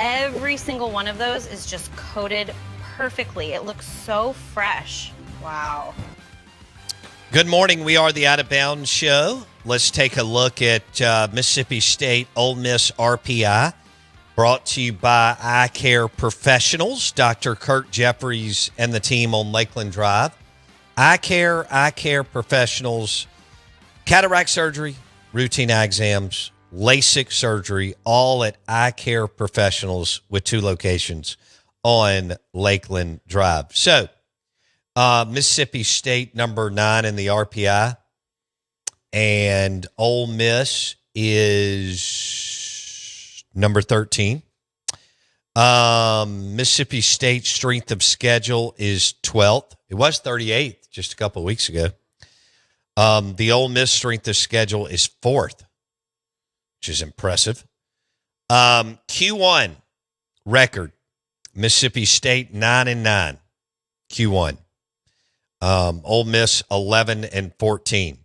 every single one of those is just coated perfectly. It looks so fresh. Wow. Good morning. We are the Out of Bounds Show. Let's take a look at Mississippi State Ole Miss RPI, brought to you by Eye Care Professionals, Dr. Kirk Jeffries and the team on Lakeland Drive. Eye Care Professionals, cataract surgery, routine eye exams, LASIK surgery, all at Eye Care Professionals with 2 locations on Lakeland Drive. So, Mississippi State number 9 in the RPI, and Ole Miss is number 13. Mississippi State's strength of schedule is 12th. It was 38th just a couple of weeks ago. The Ole Miss strength of schedule is 4th, which is impressive. Q1 record, Mississippi State 9-9. Q1. Ole Miss 11-14.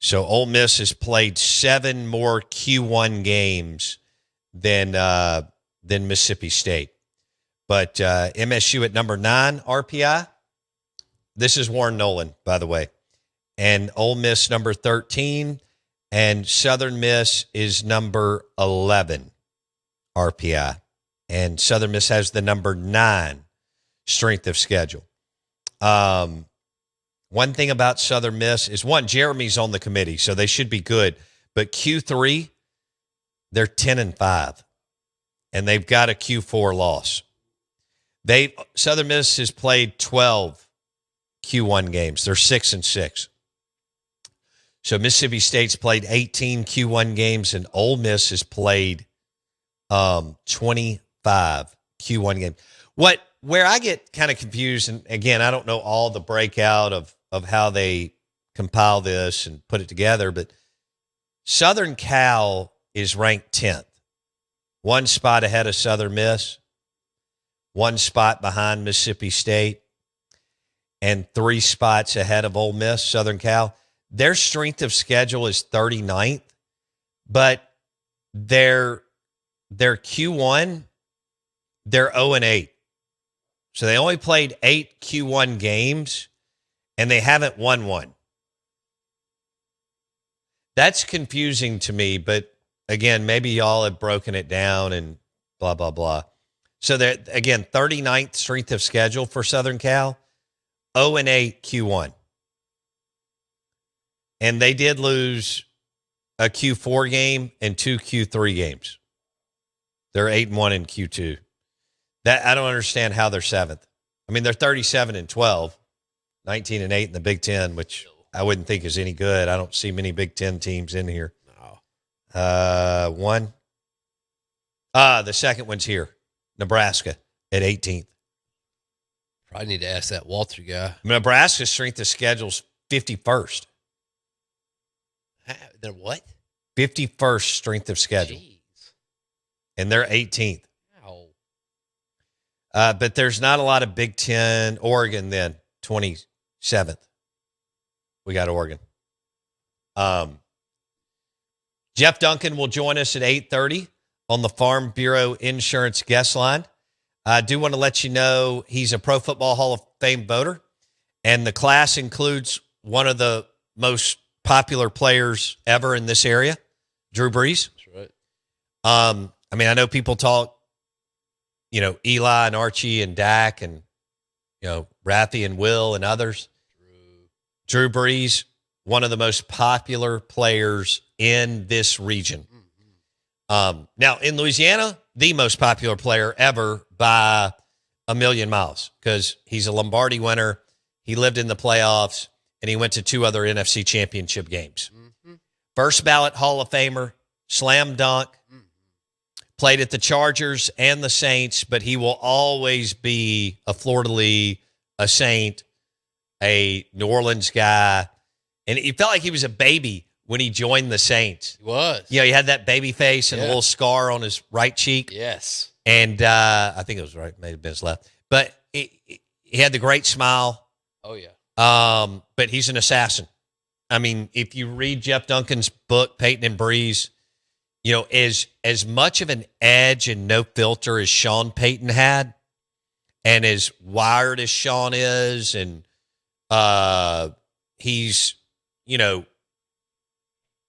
So Ole Miss has played 7 more Q1 games than Mississippi State. But MSU at number 9 RPI. This is Warren Nolan, by the way. And Ole Miss number 13. And Southern Miss is number 11 RPI. And Southern Miss has the number 9 strength of schedule. One thing about Southern Miss is, one, Jeremy's on the committee, so they should be good. But Q3, they're 10-5, and they've got a Q4 loss. Southern Miss has played 12 Q1 games. They're 6-6. So Mississippi State's played 18 Q1 games, and Ole Miss has played 25 Q1 games. Where I get kind of confused, and again, I don't know all the breakout of how they compile this and put it together, but Southern Cal is ranked 10th. 1 spot ahead of Southern Miss, 1 spot behind Mississippi State, and 3 spots ahead of Ole Miss, Southern Cal. Their strength of schedule is 39th, but their Q1, they're 0-8. So they only played 8 Q1 games, and they haven't won one. That's confusing to me, but again, maybe y'all have broken it down and blah, blah, blah. So they're, again, 39th strength of schedule for Southern Cal, 0-8 Q1. And they did lose a Q4 game and 2 Q3 games. They're 8-1 in Q2. That I don't understand how they're 7th. I mean, they're 37-12, 19-8 in the Big Ten, which I wouldn't think is any good. I don't see many Big Ten teams in here. No. One. The second one's here, Nebraska at 18th. Probably need to ask that Walter guy. Nebraska's strength of schedule's 51st. They're what? 51st strength of schedule. Jeez. And they're 18th. Wow. But there's not a lot of Big Ten. Oregon then, 27th. We got Oregon. Jeff Duncan will join us at 8:30 on the Farm Bureau Insurance guest line. I do want to let you know he's a Pro Football Hall of Fame voter, and the class includes one of the most popular players ever in this area, Drew Brees. That's right. I mean, I know people talk, Eli and Archie and Dak and, Rafi and Will and others. Drew Brees, one of the most popular players in this region. Now, in Louisiana, the most popular player ever by a million miles because he's a Lombardi winner. He lived in the playoffs, and he went to 2 other NFC championship games. Mm-hmm. First ballot Hall of Famer, slam dunk, played at the Chargers and the Saints, but he will always be a Fleur-de-Lis, a Saint, a New Orleans guy. And he felt like he was a baby when he joined the Saints. He was. He had that baby face and a little scar on his right cheek. Yes. And I think it was right, maybe been his left. But he had the great smile. Oh, yeah. But he's an assassin. I mean, if you read Jeff Duncan's book, Peyton and Breeze, as much of an edge and no filter as Sean Payton had, and as wired as Sean is, and he's,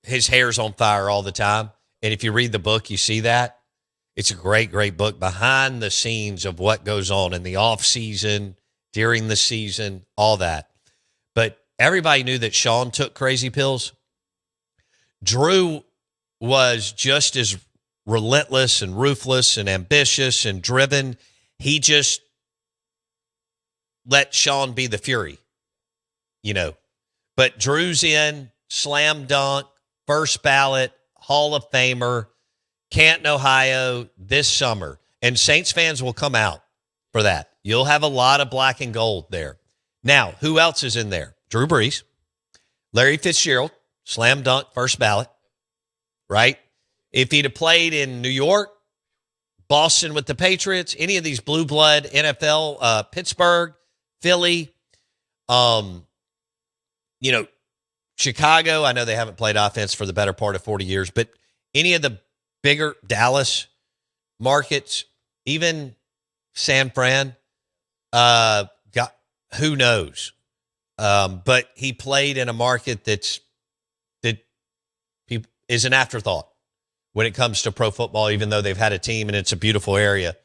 his hair's on fire all the time. And if you read the book, you see that. It's a great, great book behind the scenes of what goes on in the off season, during the season, all that. But everybody knew that Sean took crazy pills. Drew was just as relentless and ruthless and ambitious and driven. He just let Sean be the fury, But Drew's in, slam dunk, first ballot, Hall of Famer, Canton, Ohio this summer. And Saints fans will come out for that. You'll have a lot of black and gold there. Now, who else is in there? Drew Brees, Larry Fitzgerald, slam dunk, first ballot, right? If he'd have played in New York, Boston with the Patriots, any of these blue blood NFL, Pittsburgh, Philly, Chicago, I know they haven't played offense for the better part of 40 years, but any of the bigger Dallas markets, even San Fran, who knows? But he played in a market that is an afterthought when it comes to pro football, even though they've had a team and it's a beautiful area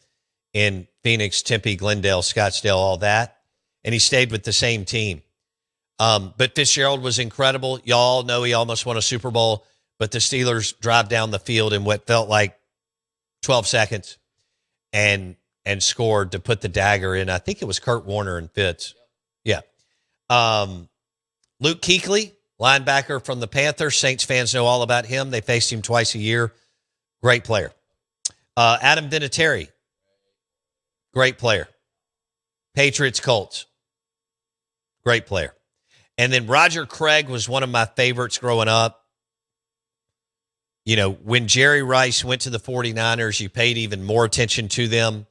in Phoenix, Tempe, Glendale, Scottsdale, all that. And he stayed with the same team. But Fitzgerald was incredible. Y'all know he almost won a Super Bowl, but the Steelers drive down the field in what felt like 12 seconds and scored to put the dagger in. I think it was Kurt Warner and Fitz. Yeah. Luke Kuechly, linebacker from the Panthers. Saints fans know all about him. They faced him twice a year. Great player. Adam Vinatieri, great player. Patriots, Colts, great player. And then Roger Craig was one of my favorites growing up. When Jerry Rice went to the 49ers, you paid even more attention to them.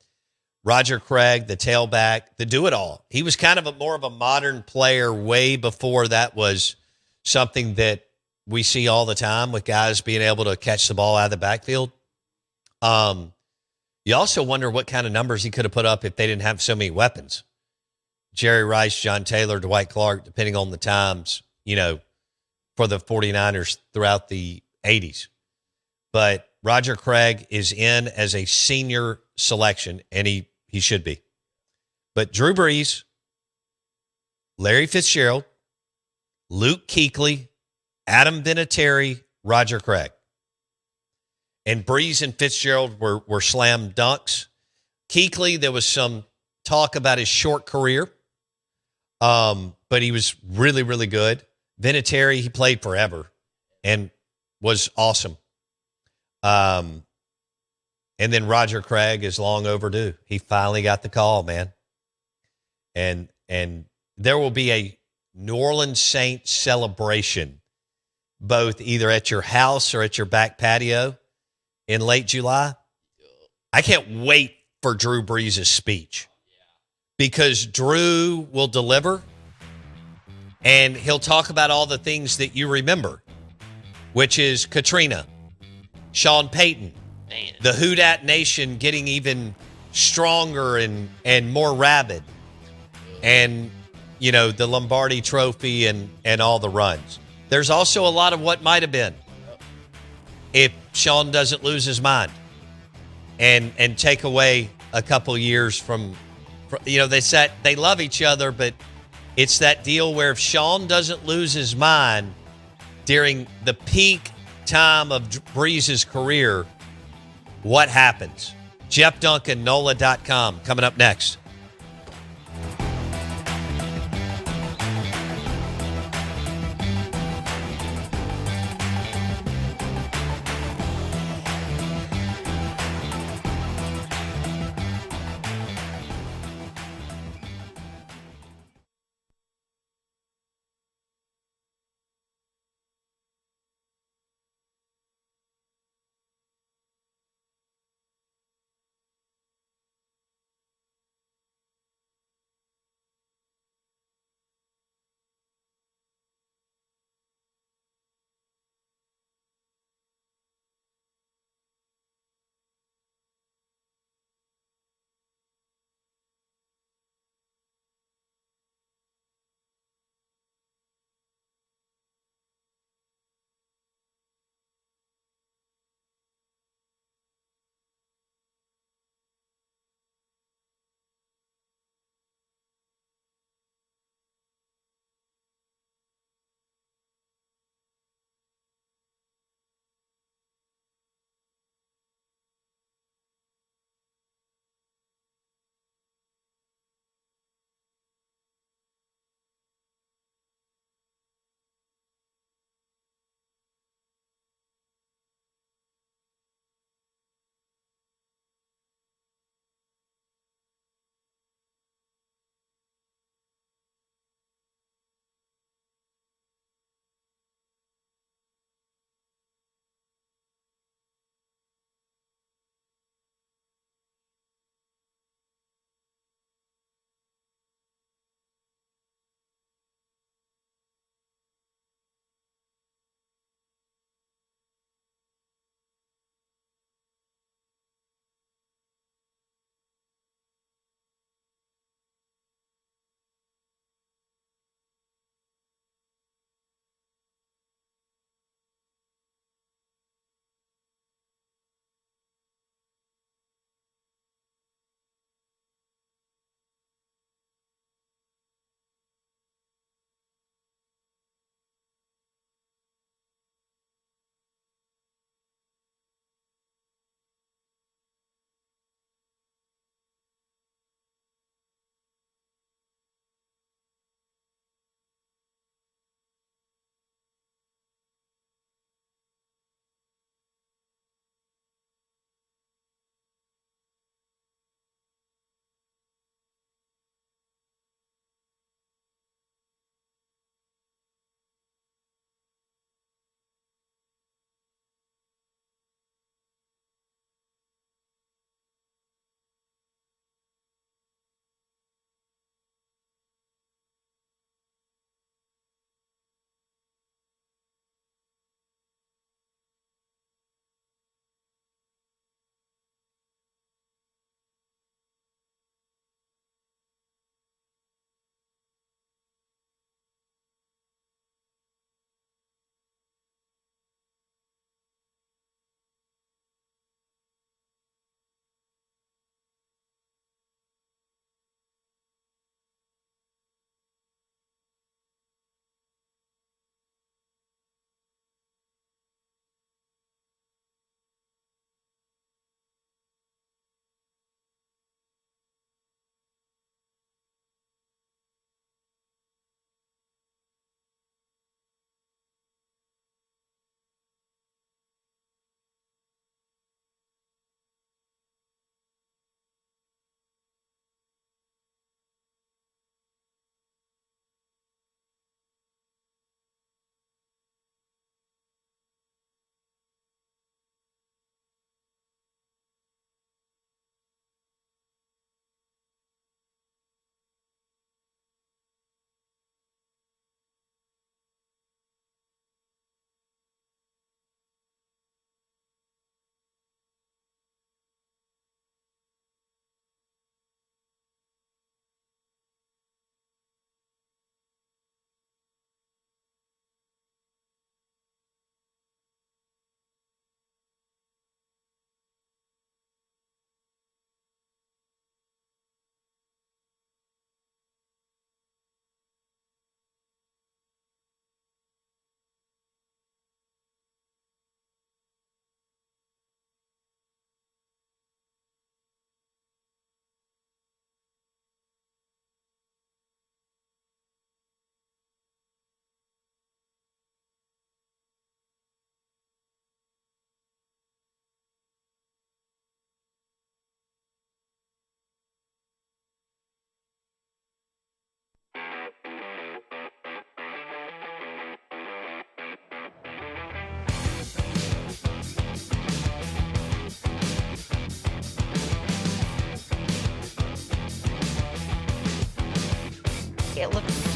Roger Craig, the tailback, the do-it-all. He was kind of more of a modern player way before that was something that we see all the time with guys being able to catch the ball out of the backfield. You also wonder what kind of numbers he could have put up if they didn't have so many weapons. Jerry Rice, John Taylor, Dwight Clark, depending on the times, for the 49ers throughout the 80s. But Roger Craig is in as a senior selection, and he should be. But Drew Brees, Larry Fitzgerald, Luke Kuechly, Adam Vinatieri, Roger Craig. And Brees and Fitzgerald were slam dunks. Kuechly, there was some talk about his short career, but he was really, really good. Vinatieri, he played forever and was awesome. And then Roger Craig is long overdue. He finally got the call, man. And there will be a New Orleans Saints celebration, both either at your house or at your back patio in late July. I can't wait for Drew Brees' speech because Drew will deliver and he'll talk about all the things that you remember, which is Katrina, Sean Payton, the Who Dat Nation getting even stronger and more rabid, and, the Lombardi Trophy and all the runs. There's also a lot of what might have been if Sean doesn't lose his mind and take away a couple years from they said they love each other, but it's that deal where if Sean doesn't lose his mind during the peak time of Brees' career, what happens? Jeff Duncan, NOLA.com, coming up next.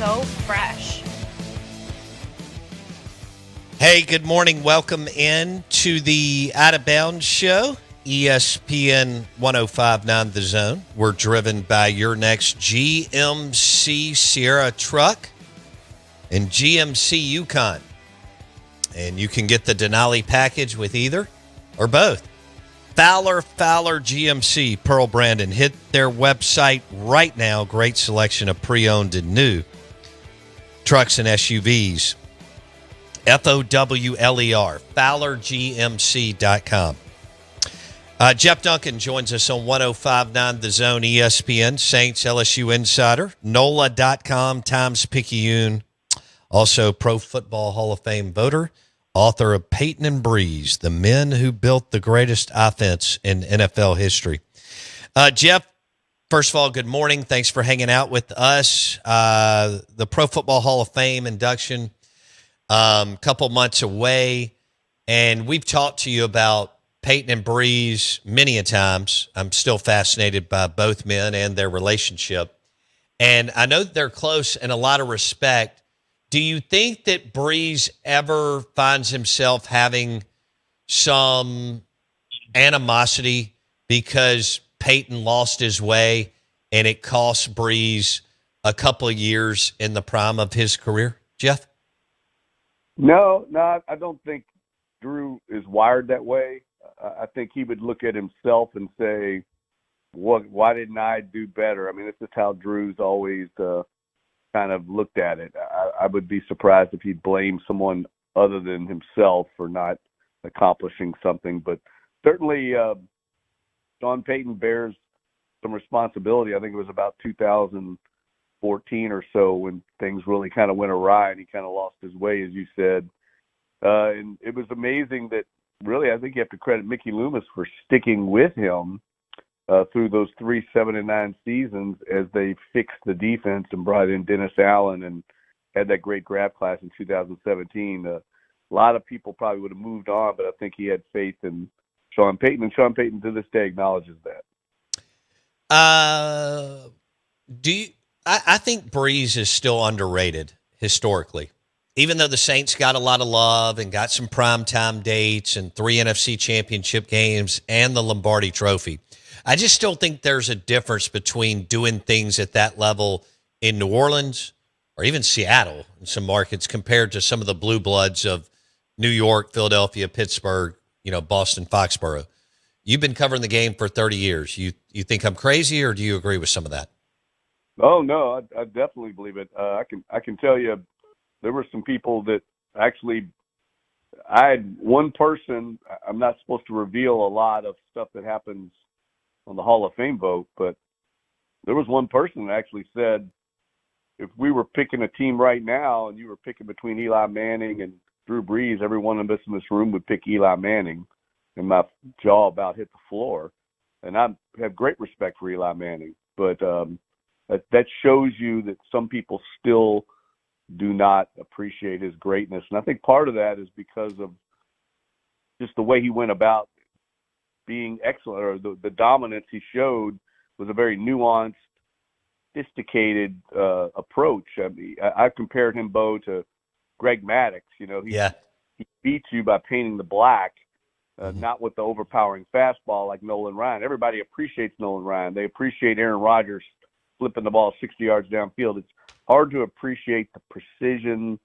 so fresh. Hey, good morning. Welcome in to the Out of Bounds show, ESPN 105.9 The Zone. We're driven by your next GMC Sierra truck and GMC Yukon. And you can get the Denali package with either or both. Fowler GMC, Pearl Brandon. Hit their website right now. Great selection of pre-owned and new trucks and SUVs. FOWLER, FowlerGMC.com. Jeff Duncan joins us on 105.9 The Zone, ESPN, Saints LSU Insider, NOLA.com, Times-Picayune, also Pro Football Hall of Fame voter, author of Peyton and Breeze, the men who built the greatest offense in NFL history. Jeff, first of all, good morning. Thanks for hanging out with us. The Pro Football Hall of Fame induction, couple months away, and we've talked to you about Peyton and Breeze many a times. I'm still fascinated by both men and their relationship, and I know that they're close in a lot of respect. Do you think that Breeze ever finds himself having some animosity because Peyton lost his way and it cost Breeze a couple of years in the prime of his career, Jeff? No, I don't think Drew is wired that way. I think he would look at himself and say, why didn't I do better? I mean, this is how Drew's always kind of looked at it. I would be surprised if he'd blame someone other than himself for not accomplishing something. But certainly Sean Payton bears some responsibility. I think it was about 2014 or so when things really kind of went awry and he kind of lost his way, as you said. And it was amazing that really I think you have to credit Mickey Loomis for sticking with him through those 3 7-9 seasons as they fixed the defense and brought in Dennis Allen and had that great draft class in 2017. A lot of people probably would have moved on, but I think he had faith in Sean Payton, and Sean Payton to this day acknowledges that. I think Breeze is still underrated historically, even though the Saints got a lot of love and got some primetime dates and 3 NFC championship games and the Lombardi Trophy. I just still think there's a difference between doing things at that level in New Orleans or even Seattle in some markets compared to some of the blue bloods of New York, Philadelphia, Pittsburgh, Boston, Foxborough. You've been covering the game for 30 years. You think I'm crazy, or do you agree with some of that? Oh, no, I definitely believe it. I can tell you there were some people that actually I had one person. I'm not supposed to reveal a lot of stuff that happens on the Hall of Fame vote, but there was one person that actually said, if we were picking a team right now and you were picking between Eli Manning and Drew Brees, every one of us in this room would pick Eli Manning, and my jaw about hit the floor. And I have great respect for Eli Manning, but that shows you that some people still do not appreciate his greatness. And I think part of that is because of just the way he went about being excellent, or the dominance he showed was a very nuanced, sophisticated approach. I mean, I compared him, Bo, to Greg Maddux. He beats you by painting the black, not with the overpowering fastball like Nolan Ryan. Everybody appreciates Nolan Ryan. They appreciate Aaron Rodgers flipping the ball 60 yards downfield. It's hard to appreciate the precision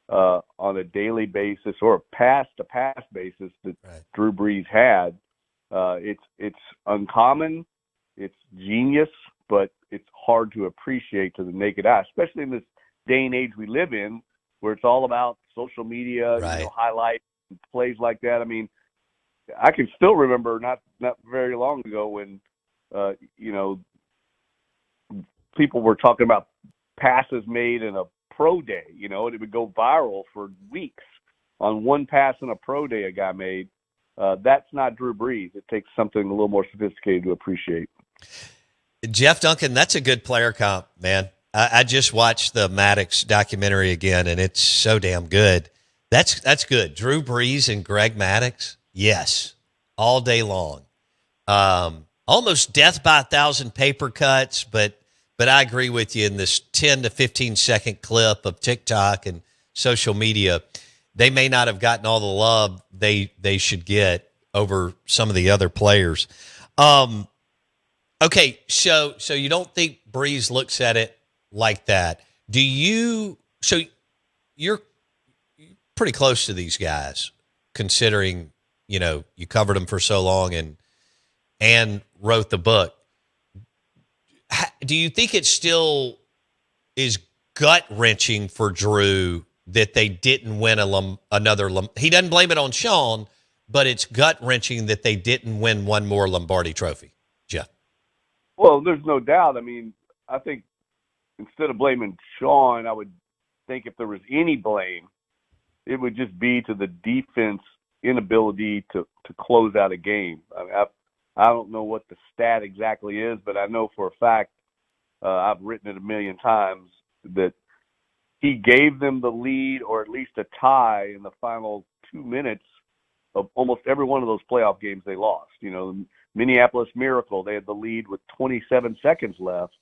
on a daily basis or a pass-to-pass basis that Drew Brees had. It's uncommon, it's genius, but it's hard to appreciate to the naked eye, especially in this day and age we live in, where it's all about social media, highlights, and plays like that. I mean, I can still remember not very long ago when, people were talking about passes made in a pro day, and it would go viral for weeks on one pass in a pro day a guy made. That's not Drew Brees. It takes something a little more sophisticated to appreciate. Jeff Duncan, that's a good player comp, man. I just watched the Maddox documentary again, and it's so damn good. That's good. Drew Brees and Greg Maddux, yes, all day long. Almost death by 1,000 paper cuts, but But I agree with you in this 10 to 15 second clip of TikTok and social media. They may not have gotten all the love they should get over some of the other players. Okay, so you don't think Breeze looks at it like that? Do you? So you're pretty close to these guys, considering you covered them for so long and wrote the book. Do you think it still is gut wrenching for Drew that they didn't win another? He doesn't blame it on Sean, but it's gut wrenching that they didn't win one more Lombardi Trophy. Jeff. Well, there's no doubt. I mean, I think instead of blaming Sean, I would think if there was any blame, it would just be to the defense inability to close out a game. I mean, I don't know what the stat exactly is, but I know for a fact, I've written it a million times, that he gave them the lead or at least a tie in the final 2 minutes of almost every one of those playoff games they lost. Minneapolis Miracle, they had the lead with 27 seconds left.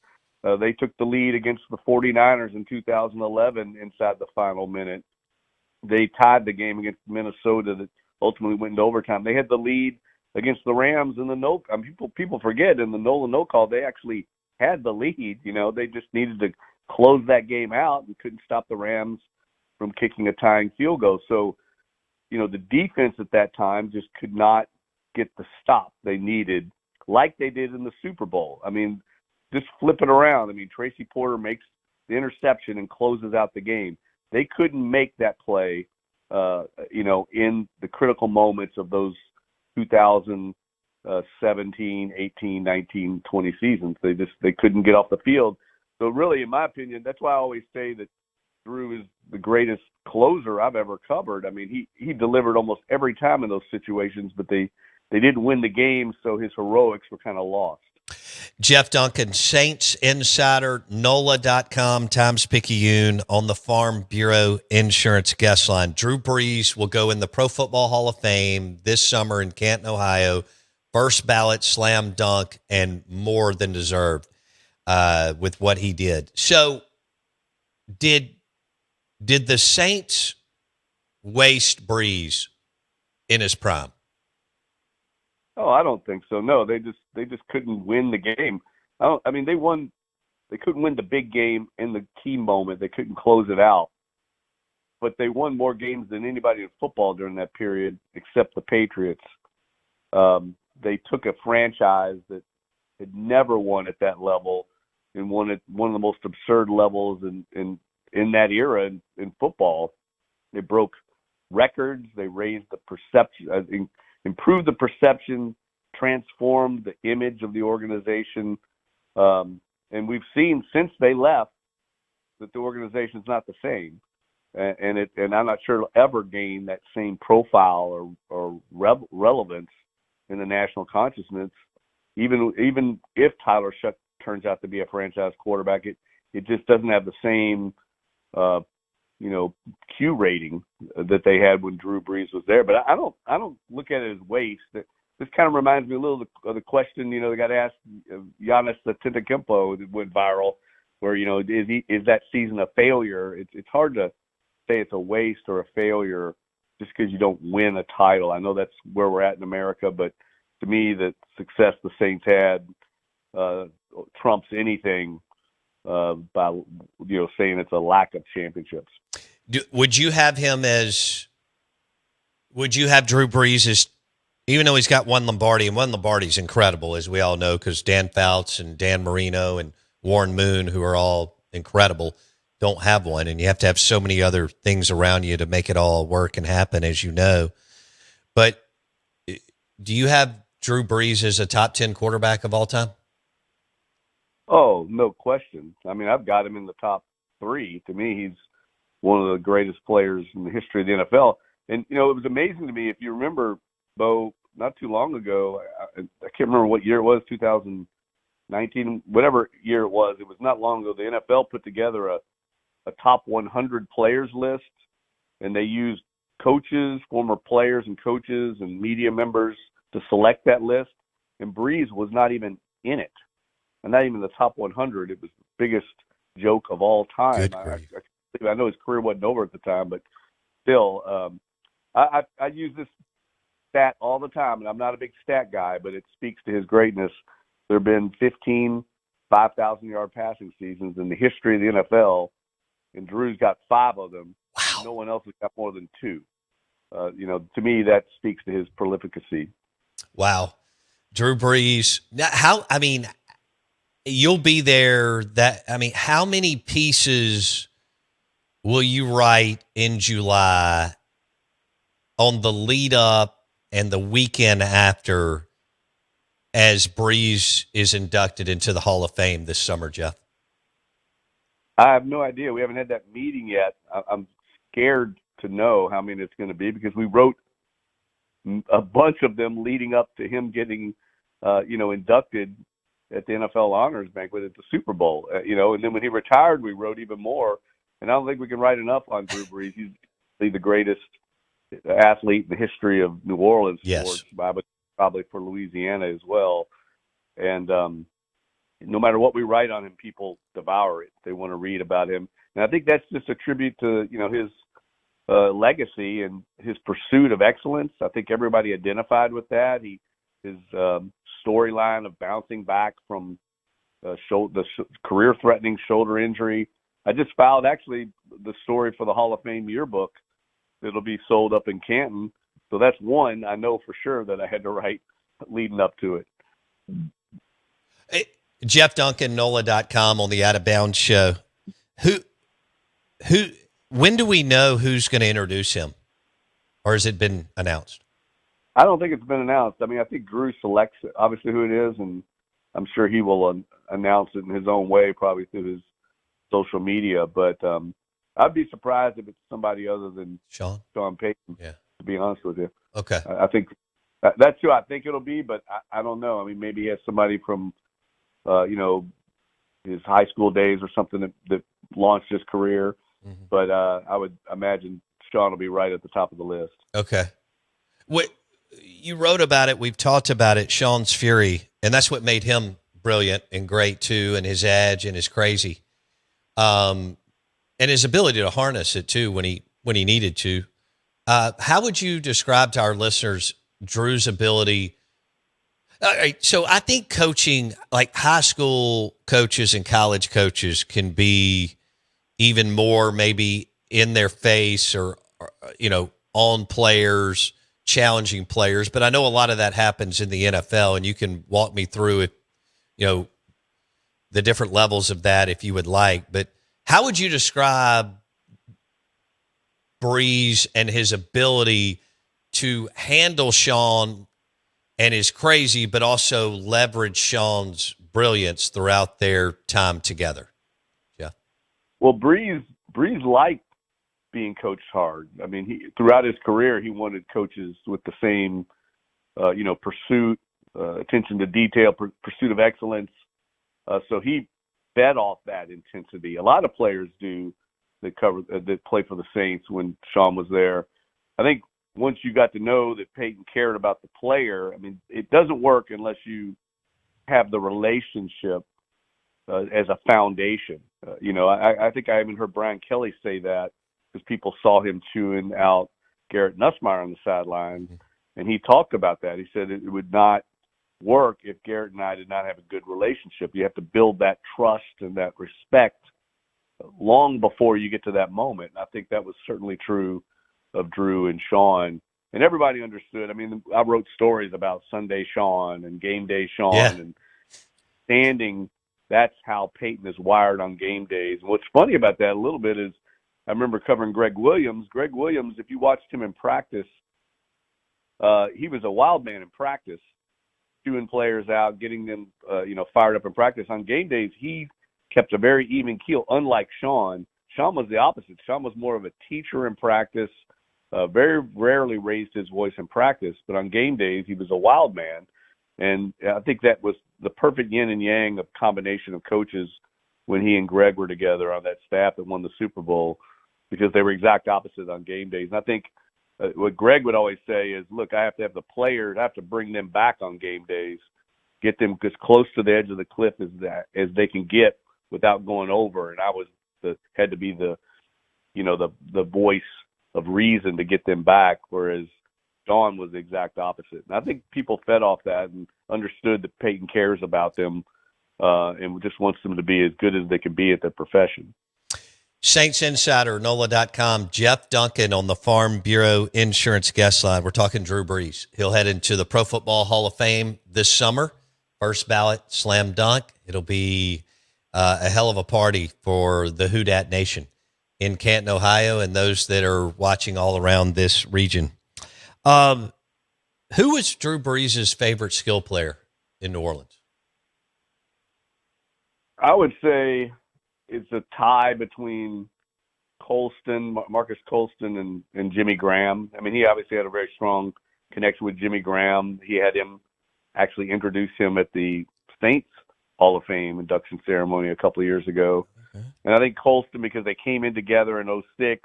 They took the lead against the 49ers in 2011 inside the final minute. They tied the game against Minnesota that ultimately went into overtime. They had the lead against the Rams in the people forget in the Nolan no call, they actually had the lead. They just needed to close that game out and couldn't stop the Rams from kicking a tying field goal. So, the defense at that time just could not get the stop they needed like they did in the Super Bowl. I mean, just flip it around. I mean, Tracy Porter makes the interception and closes out the game. They couldn't make that play, in the critical moments of those 2017, 18, 19, 20 seasons. They couldn't get off the field. So really, in my opinion, that's why I always say that Drew is the greatest closer I've ever covered. I mean, he delivered almost every time in those situations, but they didn't win the game, so his heroics were kind of lost. Jeff Duncan, Saints Insider, NOLA.com, Times-Picayune, on the Farm Bureau Insurance Guest Line. Drew Brees will go in the Pro Football Hall of Fame this summer in Canton, Ohio. First ballot slam dunk and more than deserved with what he did. So did the Saints waste Brees in his prime? Oh, I don't think so. No, they just couldn't win the game. They won. They couldn't win the big game in the key moment. They couldn't close it out. But they won more games than anybody in football during that period, except the Patriots. They took a franchise that had never won at that level and won at one of the most absurd levels in that era in football. They broke records. They raised the perception. Improved the perception, transformed the image of the organization. And we've seen since they left that the organization's not the same. And I'm not sure it'll ever gain that same profile or relevance in the national consciousness. Even if Tyler Shuck turns out to be a franchise quarterback, it just doesn't have the same Q rating that they had when Drew Brees was there. But I don't look at it as waste. This kind of reminds me a little of the question, they got asked Giannis Antetokounmpo that went viral, where, is that season a failure? It's hard to say it's a waste or a failure just because you don't win a title. I know that's where we're at in America, but to me, the success the Saints had trumps anything by saying it's a lack of championships. Would you have Drew Brees as, even though he's got one Lombardi, and one Lombardi's incredible, as we all know, because Dan Fouts and Dan Marino and Warren Moon, who are all incredible, don't have one, and you have to have so many other things around you to make it all work and happen, as you know. But do you have Drew Brees as a top 10 quarterback of all time? Oh, no question. I mean, I've got him in the top 3. To me, he's one of the greatest players in the history of the NFL. And, it was amazing to me, if you remember, Bo, not too long ago, I can't remember what year it was, 2019, whatever year it was not long ago, the NFL put together a top 100 players list, and they used coaches, former players and coaches and media members to select that list, and Brees was not even in it. and not even the top 100. It was the biggest joke of all time. Good grief. I know his career wasn't over at the time, but still, I use this stat all the time, and I'm not a big stat guy, but it speaks to his greatness. There have been 15 5,000-yard passing seasons in the history of the NFL, and Drew's got 5 of them. Wow. No one else has got more than 2. To me, that speaks to his prolificacy. Wow. Drew Brees. Now, you'll be there. How many pieces will you write in July on the lead up and the weekend after as Brees is inducted into the Hall of Fame this summer, Jeff? I have no idea. We haven't had that meeting yet. I'm scared to know how many it's going to be because we wrote a bunch of them leading up to him getting, inducted at the NFL Honors Banquet at the Super Bowl. And then when he retired, we wrote even more. And I don't think we can write enough on Drew Brees. He's the greatest athlete in the history of New Orleans sports, but probably for Louisiana as well. And no matter what we write on him, people devour it. They want to read about him. And I think that's just a tribute to, his legacy and his pursuit of excellence. I think everybody identified with that. His storyline of bouncing back from the career-threatening shoulder injury. I just filed actually the story for the Hall of Fame yearbook that'll be sold up in Canton. So that's one I know for sure that I had to write leading up to it. Hey, Jeff Duncan, NOLA.com on the Out of Bounds show. When do we know who's going to introduce him? Or has it been announced? I don't think it's been announced. I think Drew selects obviously who it is, and I'm sure he will announce it in his own way, probably through his social media. But I'd be surprised if it's somebody other than Sean Payton, to be honest with you. Okay. I think that's who I think it'll be, but I don't know. Maybe he has somebody from, his high school days or something that launched his career. Mm-hmm. But I would imagine Sean will be right at the top of the list. Okay. You wrote about it. We've talked about it. Sean's fury, and that's what made him brilliant and great too, and his edge and his crazy, and his ability to harness it too when he needed to. How would you describe to our listeners Drew's ability? So I think coaching, like high school coaches and college coaches, can be even more maybe in their face or on players, challenging players. But I know a lot of that happens in the NFL, and you can walk me through it, the different levels of that if you would like. But how would you describe Brees and his ability to handle Sean and his crazy, but also leverage Sean's brilliance throughout their time together? Yeah. Well, Brees liked being coached hard. Throughout his career, he wanted coaches with the same, pursuit, attention to detail, pursuit of excellence. So he fed off that intensity. A lot of players do that play for the Saints when Sean was there. I think once you got to know that Peyton cared about the player, it doesn't work unless you have the relationship as a foundation. I think I even heard Brian Kelly say that because people saw him chewing out Garrett Nussmeier on the sideline, and he talked about that. He said it would not work if Garrett and I did not have a good relationship. You have to build that trust and that respect long before you get to that moment. And I think that was certainly true of Drew and Sean. And everybody understood. I wrote stories about Sunday Sean and game day Sean and standing. That's how Peyton is wired on game days. And what's funny about that a little bit is I remember covering Greg Williams. Greg Williams, if you watched him in practice, he was a wild man in practice, chewing players out, getting them, fired up in practice. On game days, he kept a very even keel, unlike Sean. Sean was the opposite. Sean was more of a teacher in practice, very rarely raised his voice in practice, but on game days, he was a wild man. And I think that was the perfect yin and yang of combination of coaches when he and Greg were together on that staff that won the Super Bowl, because they were exact opposites on game days. And I think what Greg would always say is, look, I have to have the players, I have to bring them back on game days get them as close to the edge of the cliff as they can get without going over. And I had to be the voice of reason to get them back, whereas Don was the exact opposite. And I think people fed off that and understood that Peyton cares about them and just wants them to be as good as they can be at their profession. Saints Insider, NOLA.com, Jeff Duncan on the Farm Bureau Insurance guest line. We're talking Drew Brees. He'll head into the Pro Football Hall of Fame this summer. First ballot, slam dunk. It'll be a hell of a party for the Who Dat Nation in Canton, Ohio, and those that are watching all around this region. Who was Drew Brees' favorite skill player in New Orleans? I would say it's a tie between Marcus Colston and Jimmy Graham. I mean, he obviously had a very strong connection with Jimmy Graham. He had him actually introduce him at the Saints Hall of Fame induction ceremony a couple of years ago. Okay. And I think Colston, because they came in together in 2006,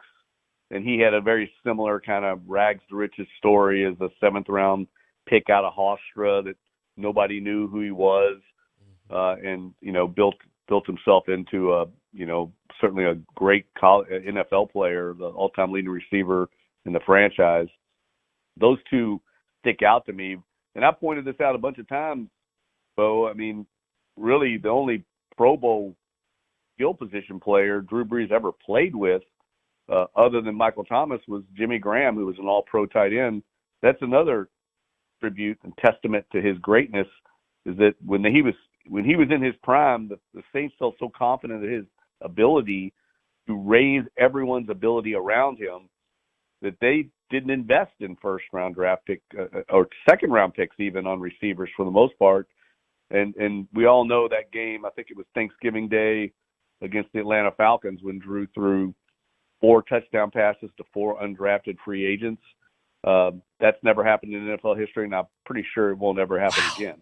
and he had a very similar kind of rags to riches story as a 7th-round pick out of Hofstra that nobody knew who he was, and built himself into certainly a great NFL player, the all-time leading receiver in the franchise. Those two stick out to me, and I pointed this out a bunch of times, Bo. I mean, really the only Pro Bowl skill position player Drew Brees ever played with, other than Michael Thomas, was Jimmy Graham, who was an all-pro tight end. That's another tribute and testament to his greatness, is that when he was in his prime, the Saints felt so confident in his ability to raise everyone's ability around him that they didn't invest in first-round draft pick or second-round picks even on receivers for the most part. And we all know that game, I think it was Thanksgiving Day against the Atlanta Falcons, when Drew threw 4 touchdown passes to 4 undrafted free agents. That's never happened in NFL history, and I'm pretty sure it won't ever happen again.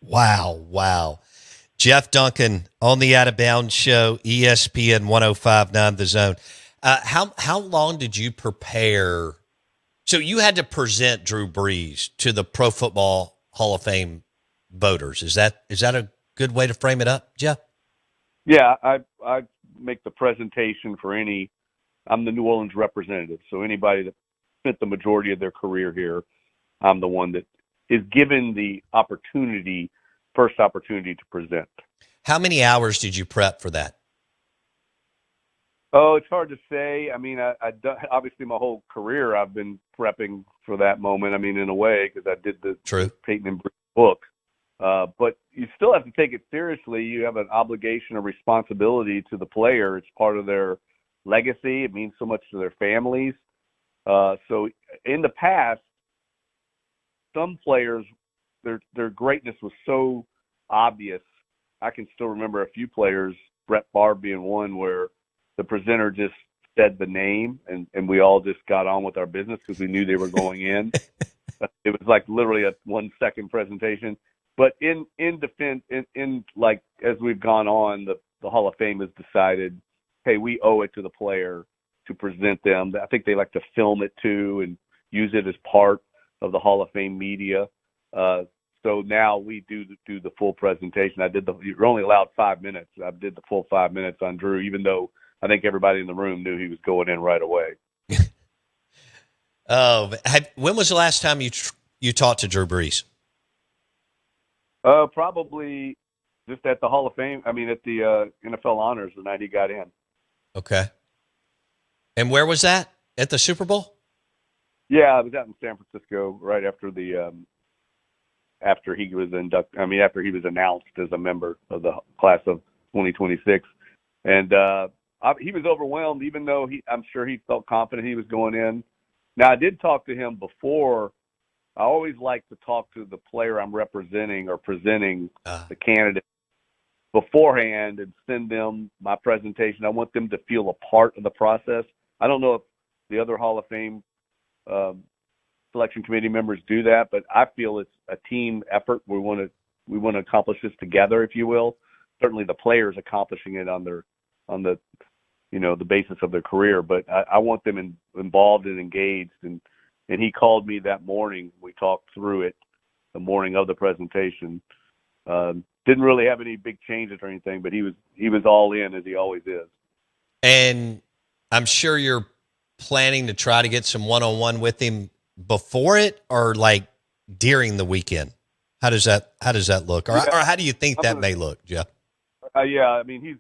Wow. Jeff Duncan on the Out of Bounds Show, ESPN 105.9 The Zone. How long did you prepare? So you had to present Drew Brees to the Pro Football Hall of Fame voters. Is that a good way to frame it up, Jeff? Yeah, I make the presentation for I'm the New Orleans representative, so anybody that spent the majority of their career here, I'm the one that is given the first opportunity to present. How many hours did you prep for that? Oh, it's hard to say. I mean, obviously my whole career I've been prepping for that moment. I mean, in a way, because I did the Peyton and Brees book. But you still have to take it seriously. You have an obligation or responsibility to the player. It's part of their legacy. It means so much to their families. So in the past, some players, their greatness was so obvious. I can still remember a few players, Brett Favre being one, where the presenter just said the name and we all just got on with our business because we knew they were going in. It was like literally a 1-second presentation. But in defense, like as we've gone on, the Hall of Fame has decided, hey, we owe it to the player to present them. I think they like to film it too and use it as part of the Hall of Fame media. So now we do the full presentation. You're only allowed 5 minutes. I did the full 5 minutes on Drew, even though I think everybody in the room knew he was going in right away. When was the last time you talked to Drew Brees? Probably just at the Hall of Fame. I mean, at the NFL honors the night he got in. Okay. And where was that? At the Super Bowl? Yeah, I was out in San Francisco right after after he was after he was announced as a member of the class of 2026, and he was overwhelmed. Even though I'm sure he felt confident he was going in. Now I did talk to him before. I always like to talk to the player I'm representing or presenting the candidate beforehand and send them my presentation. I want them to feel a part of the process. I don't know if the other Hall of Fame selection committee members do that, but I feel it's a team effort. We want to accomplish this together, if you will. Certainly the players accomplishing it on the basis of their career, but I want them involved and engaged. And he called me that morning. We talked through it the morning of the presentation. Didn't really have any big changes or anything, but he was all in, as he always is. And I'm sure you're planning to try to get some one-on-one with him before it or like during the weekend. How does that look? Or how do you think that may look, Jeff? Yeah, I mean,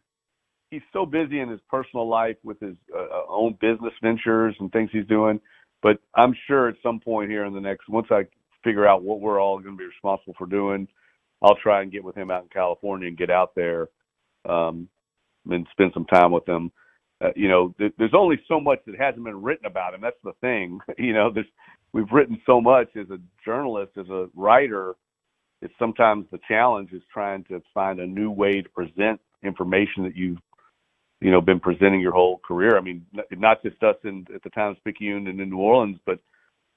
he's so busy in his personal life with his own business ventures and things he's doing. But I'm sure at some point here in the next, once I figure out what we're all going to be responsible for doing, I'll try and get with him out in California and get out there and spend some time with him. There's only so much that hasn't been written about him. That's the thing. We've written so much as a journalist, as a writer. It's sometimes the challenge is trying to find a new way to present information that you've been presenting your whole career. I mean, not just us at the Times-Picayune and in New Orleans, but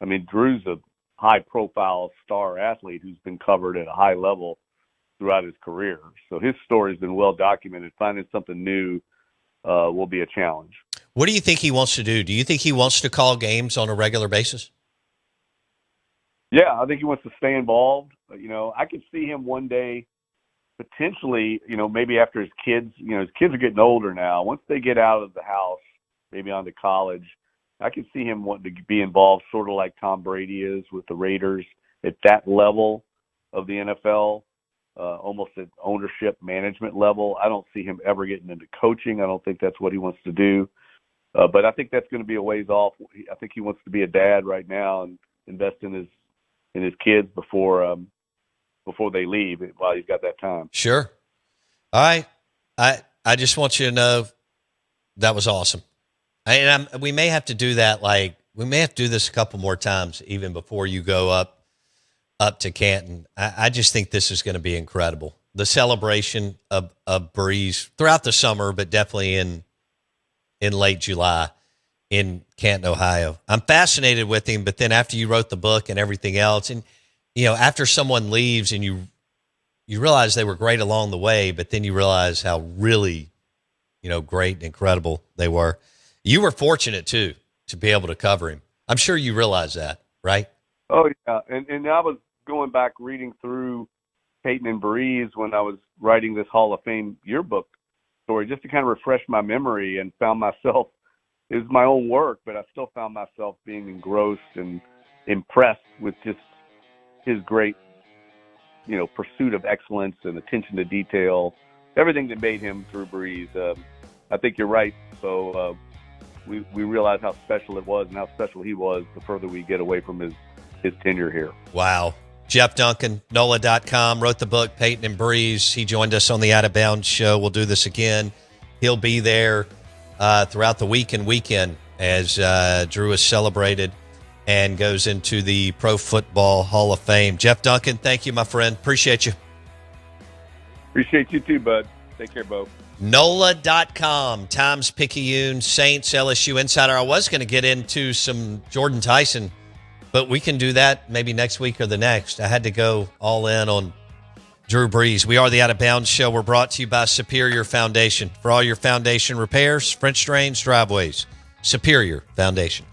I mean, Drew's a high-profile star athlete who's been covered at a high level throughout his career. So his story's been well documented. Finding something new will be a challenge. What do you think he wants to do? Do you think he wants to call games on a regular basis? Yeah, I think he wants to stay involved. I could see him one day potentially, maybe after his kids are getting older now. Once they get out of the house, maybe on to college, I could see him wanting to be involved sort of like Tom Brady is with the Raiders at that level of the NFL, almost at ownership management level. I don't see him ever getting into coaching. I don't think that's what he wants to do. But I think that's going to be a ways off. I think he wants to be a dad right now and invest in his kids before they leave while he's got that time. Sure. All right. I just want you to know that was awesome. And we may have to do that. We may have to do this a couple more times, even before you go up to Canton. I just think this is going to be incredible. The celebration of Breeze throughout the summer, but definitely in late July in Canton, Ohio. I'm fascinated with him, but then after you wrote the book and everything else, and after someone leaves and you realize they were great along the way, but then you realize how really, great and incredible they were. You were fortunate too to be able to cover him. I'm sure you realize that, right? Oh yeah, and I was going back reading through Peyton and Breeze when I was writing this Hall of Fame yearbook story, just to kind of refresh my memory, and found myself, it was my own work, but I still found myself being engrossed and impressed with just his great, pursuit of excellence and attention to detail, everything that made him Drew Brees. I think you're right. So we realize how special it was and how special he was the further we get away from his tenure here. Wow. Jeff Duncan, NOLA.com, wrote the book, Peyton and Breeze. He joined us on the Out of Bounds show. We'll do this again. He'll be there throughout the week and weekend as Drew is celebrated and goes into the Pro Football Hall of Fame. Jeff Duncan, thank you, my friend. Appreciate you. Appreciate you too, bud. Take care, Bo. NOLA.com, Times-Picayune, Saints, LSU Insider. I was going to get into some Jordan Tyson, but we can do that maybe next week or the next. I had to go all in on Drew Brees. We are the Out of Bounds Show. We're brought to you by Superior Foundation. For all your foundation repairs, French drains, driveways, Superior Foundation.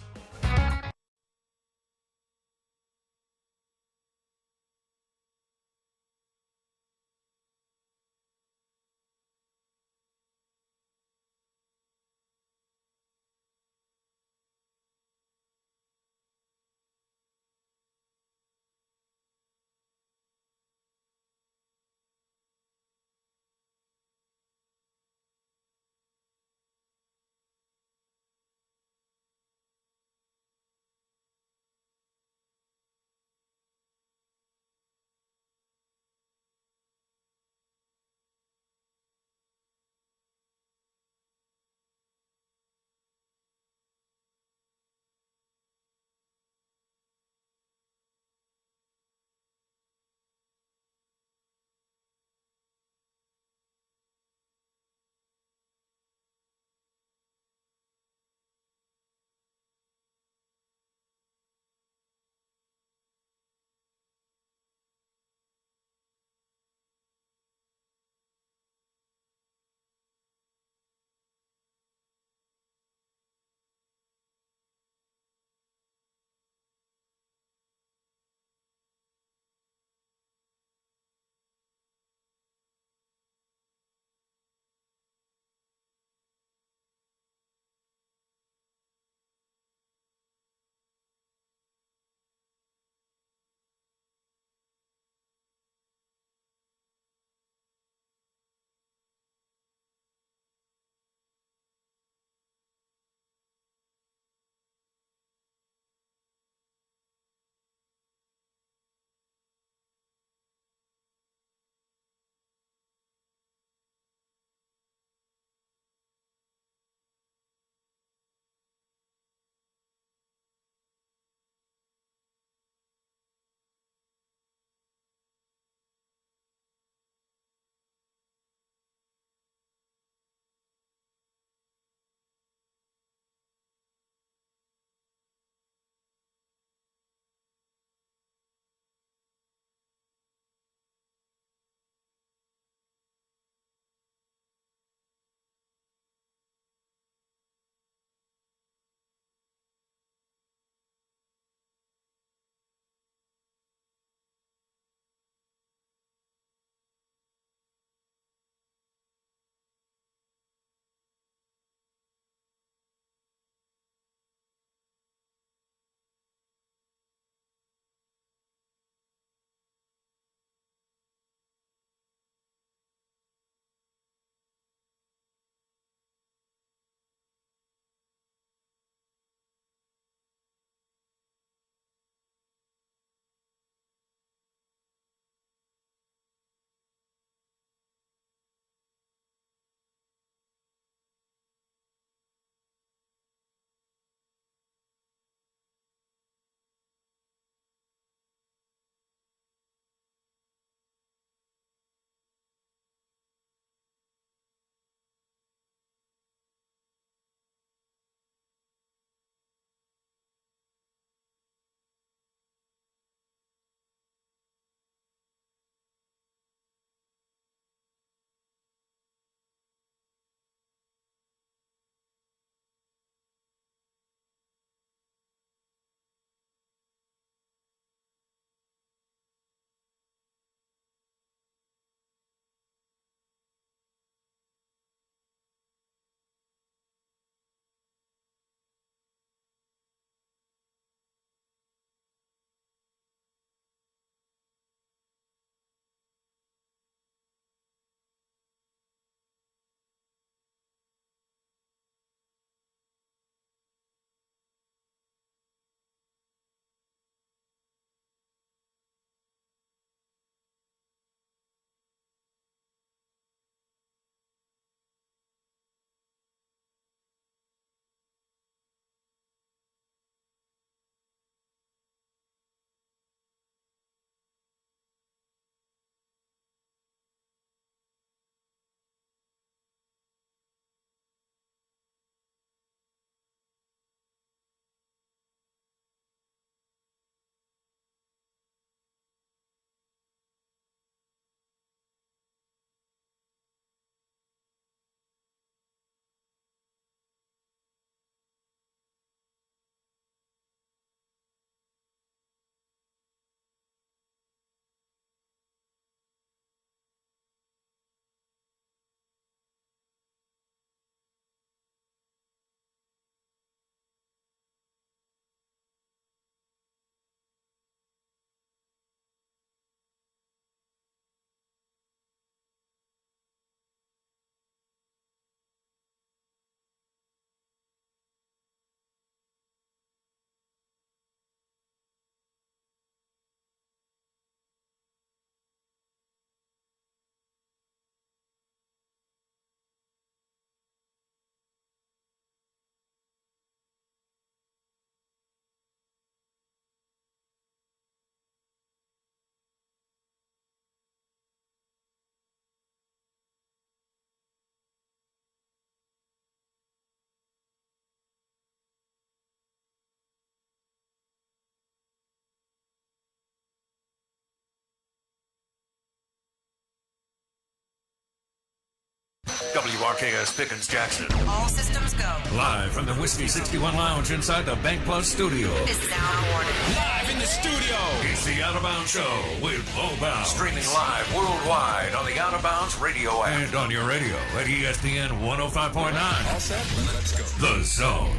WRKS Pickens Jackson. All systems go. Live from the Whiskey 61 Lounge inside the Bank Plus studio. This is Out of Order. Live in the studio. It's the Out of Bounds Show with Low Bounds. Streaming live worldwide on the Out of Bounds radio app. And on your radio at ESPN 105.9. All set? Let's go. The Zone.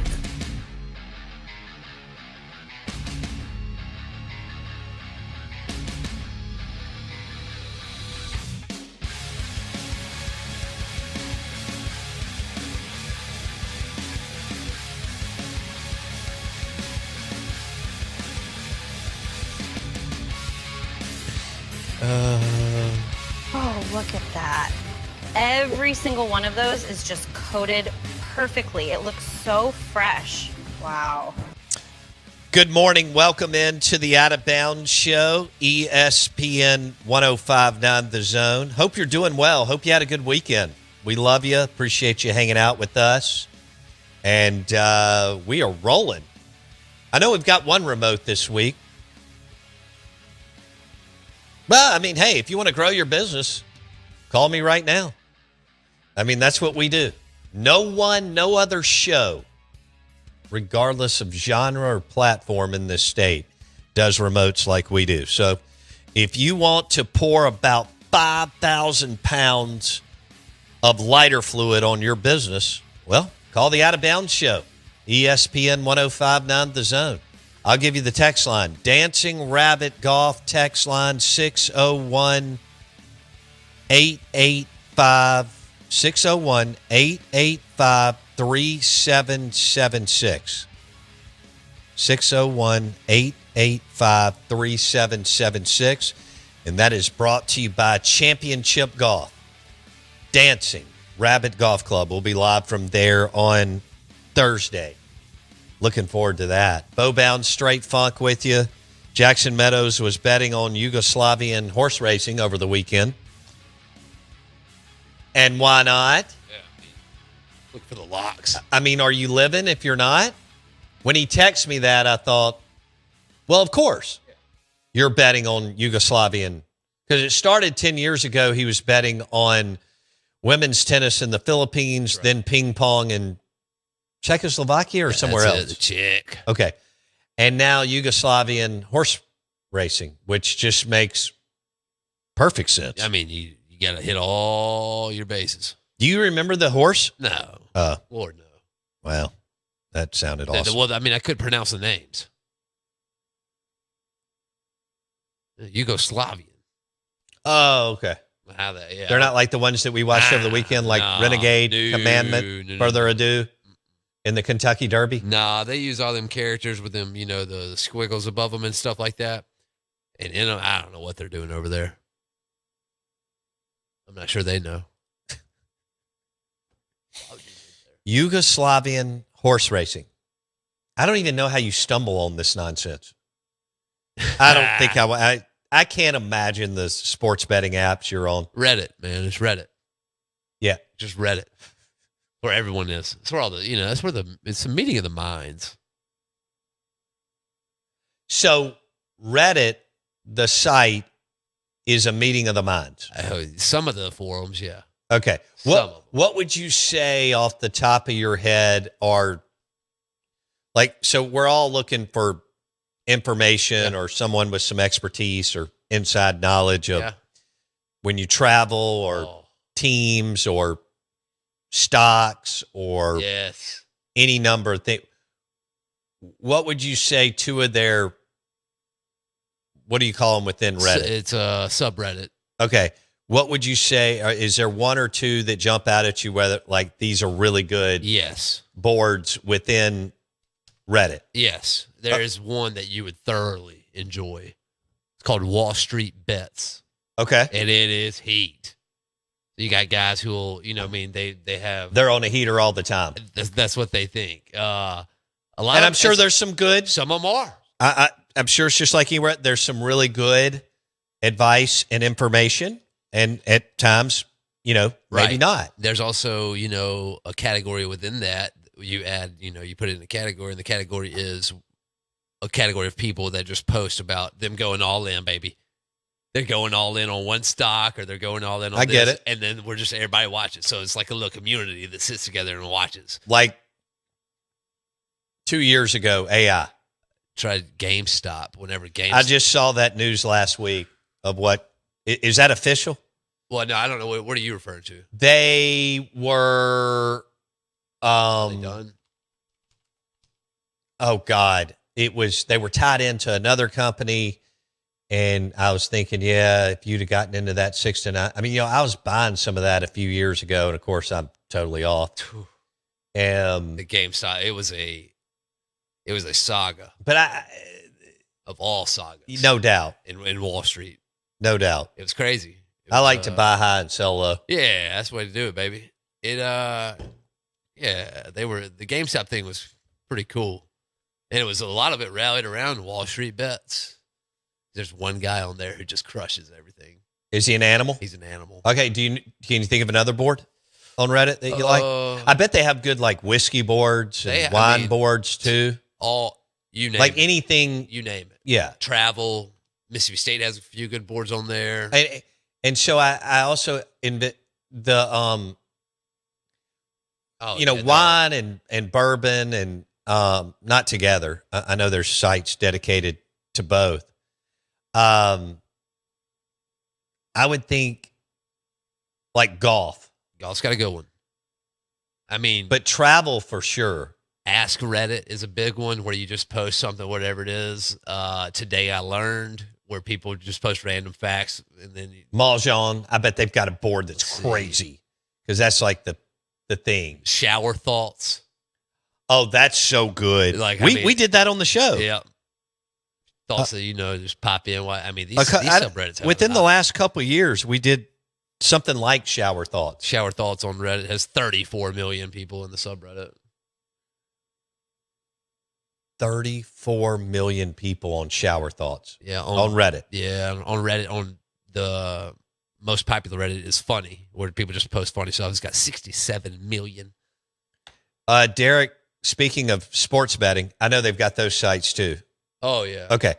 Oh, look at that. Every single one of those is just coated perfectly. It looks so fresh. Wow. Good morning. Welcome into the Out of Bounds Show, ESPN 105.9 The Zone. Hope you're doing well. Hope you had a good weekend. We love you. Appreciate you hanging out with us. And we are rolling. I know we've got one remote this week. Well, I mean, hey, if you want to grow your business, call me right now. I mean, that's what we do. No other show, regardless of genre or platform in this state, does remotes like we do. So if you want to pour about 5,000 pounds of lighter fluid on your business, well, call the Out of Bounds Show, ESPN 105.9 The Zone. I'll give you the text line. Dancing Rabbit Golf text line 601-885 601-885-3776. 601-885-3776. And that is brought to you by Championship Golf. Dancing Rabbit Golf Club. We'll be live from there on Thursday. Looking forward to that. Bowbound Straight Funk with you. Jackson Meadows was betting on Yugoslavian horse racing over the weekend. And why not? Yeah, look for the locks. I mean, are you living if you're not? When he texted me that, I thought, well, of course. You're betting on Yugoslavian. Because it started 10 years ago. He was betting on women's tennis in the Philippines, right, then ping pong and Czechoslovakia or somewhere else? The Czech. Okay. And now Yugoslavian horse racing, which just makes perfect sense. I mean, you got to hit all your bases. Do you remember the horse? No. Lord, no. Well, that sounded awesome. Well, I mean, I couldn't pronounce the names. Yugoslavian. Oh, okay. How that? Yeah. They're not like the ones that we watched over the weekend, like Renegade, Commandment, Further Ado. In the Kentucky Derby? Nah, they use all them characters with them, the squiggles above them and stuff like that. And I don't know what they're doing over there. I'm not sure they know. Yugoslavian horse racing. I don't even know how you stumble on this nonsense. I don't think I can't imagine the sports betting apps you're on. Reddit, man. It's Reddit. Yeah. Just Reddit. Where everyone is. That's where all the, that's where it's a meeting of the minds. So Reddit, the site, is a meeting of the minds. Some of the forums, yeah. Okay. What would you say off the top of your head are, like, so we're all looking for information or someone with some expertise or inside knowledge of when you travel or teams or stocks or any number of things. What would you say two of their, what do you call them within Reddit? It's a subreddit. Okay. What would you say? Is there one or two that jump out at you whether like these are really good boards within Reddit? Yes. There is one that you would thoroughly enjoy. It's called Wall Street Bets. Okay. And it is heat. You got guys who will, they have. They're on a heater all the time. That's what they think. A lot, and I'm sure there's some good. Some of them are. I'm sure it's just like anywhere. There's some really good advice and information, and at times, maybe not. There's also, a category within that. You add, you put it in a category, and the category is a category of people that just post about them going all in, baby. they're going all in on one stock or they're going all in on I get this, it. and then we're just everybody watches. So it's like a little community that sits together and watches. Like 2 years ago, AI. Tried GameStop whenever GameStop. I just saw that news last week of what is that official? Well, no, I don't know. What are you referring to? They were Are they done? oh God. They were tied into another company. And I was thinking, yeah, if you'd have gotten into that 6 to 9, I mean, I was buying some of that a few years ago, and of course, I'm totally off. The GameStop. It was a saga But of all sagas. no doubt, in Wall Street, no doubt. it was crazy. I like to buy high and sell low. Yeah, that's the way to do it, baby. The GameStop thing was pretty cool, and it was a lot of it rallied around Wall Street bets. There's one guy on there who just crushes everything. Is he an animal? He's an animal. Okay. Can you think of another board on Reddit that you like? I bet they have good like whiskey boards and wine boards too. You name like it. anything. You name it. Yeah. Travel. Mississippi State has a few good boards on there. And so I also the wine and bourbon and not together. I know there's sites dedicated to both. I would think like golf. Golf's got a good one. I mean, But travel for sure. Ask Reddit is a big one where you just post something, whatever it is. Today I learned, where people just post random facts, and then Mahjong, I bet they've got a board that's crazy because that's like the thing. shower thoughts. Oh, that's so good. Like, we did that on the show. Yeah. Thoughts that, just pop in. These subreddits have within the last couple of years, we did something like shower thoughts. Shower Thoughts on Reddit has 34 million people in the subreddit. 34 million people on shower thoughts. Yeah. On Reddit. Yeah. On Reddit, on the most popular Reddit is funny, where people just post funny stuff. It's got 67 million. Derek, speaking of sports betting, I know they've got those sites too. Oh, yeah. Okay.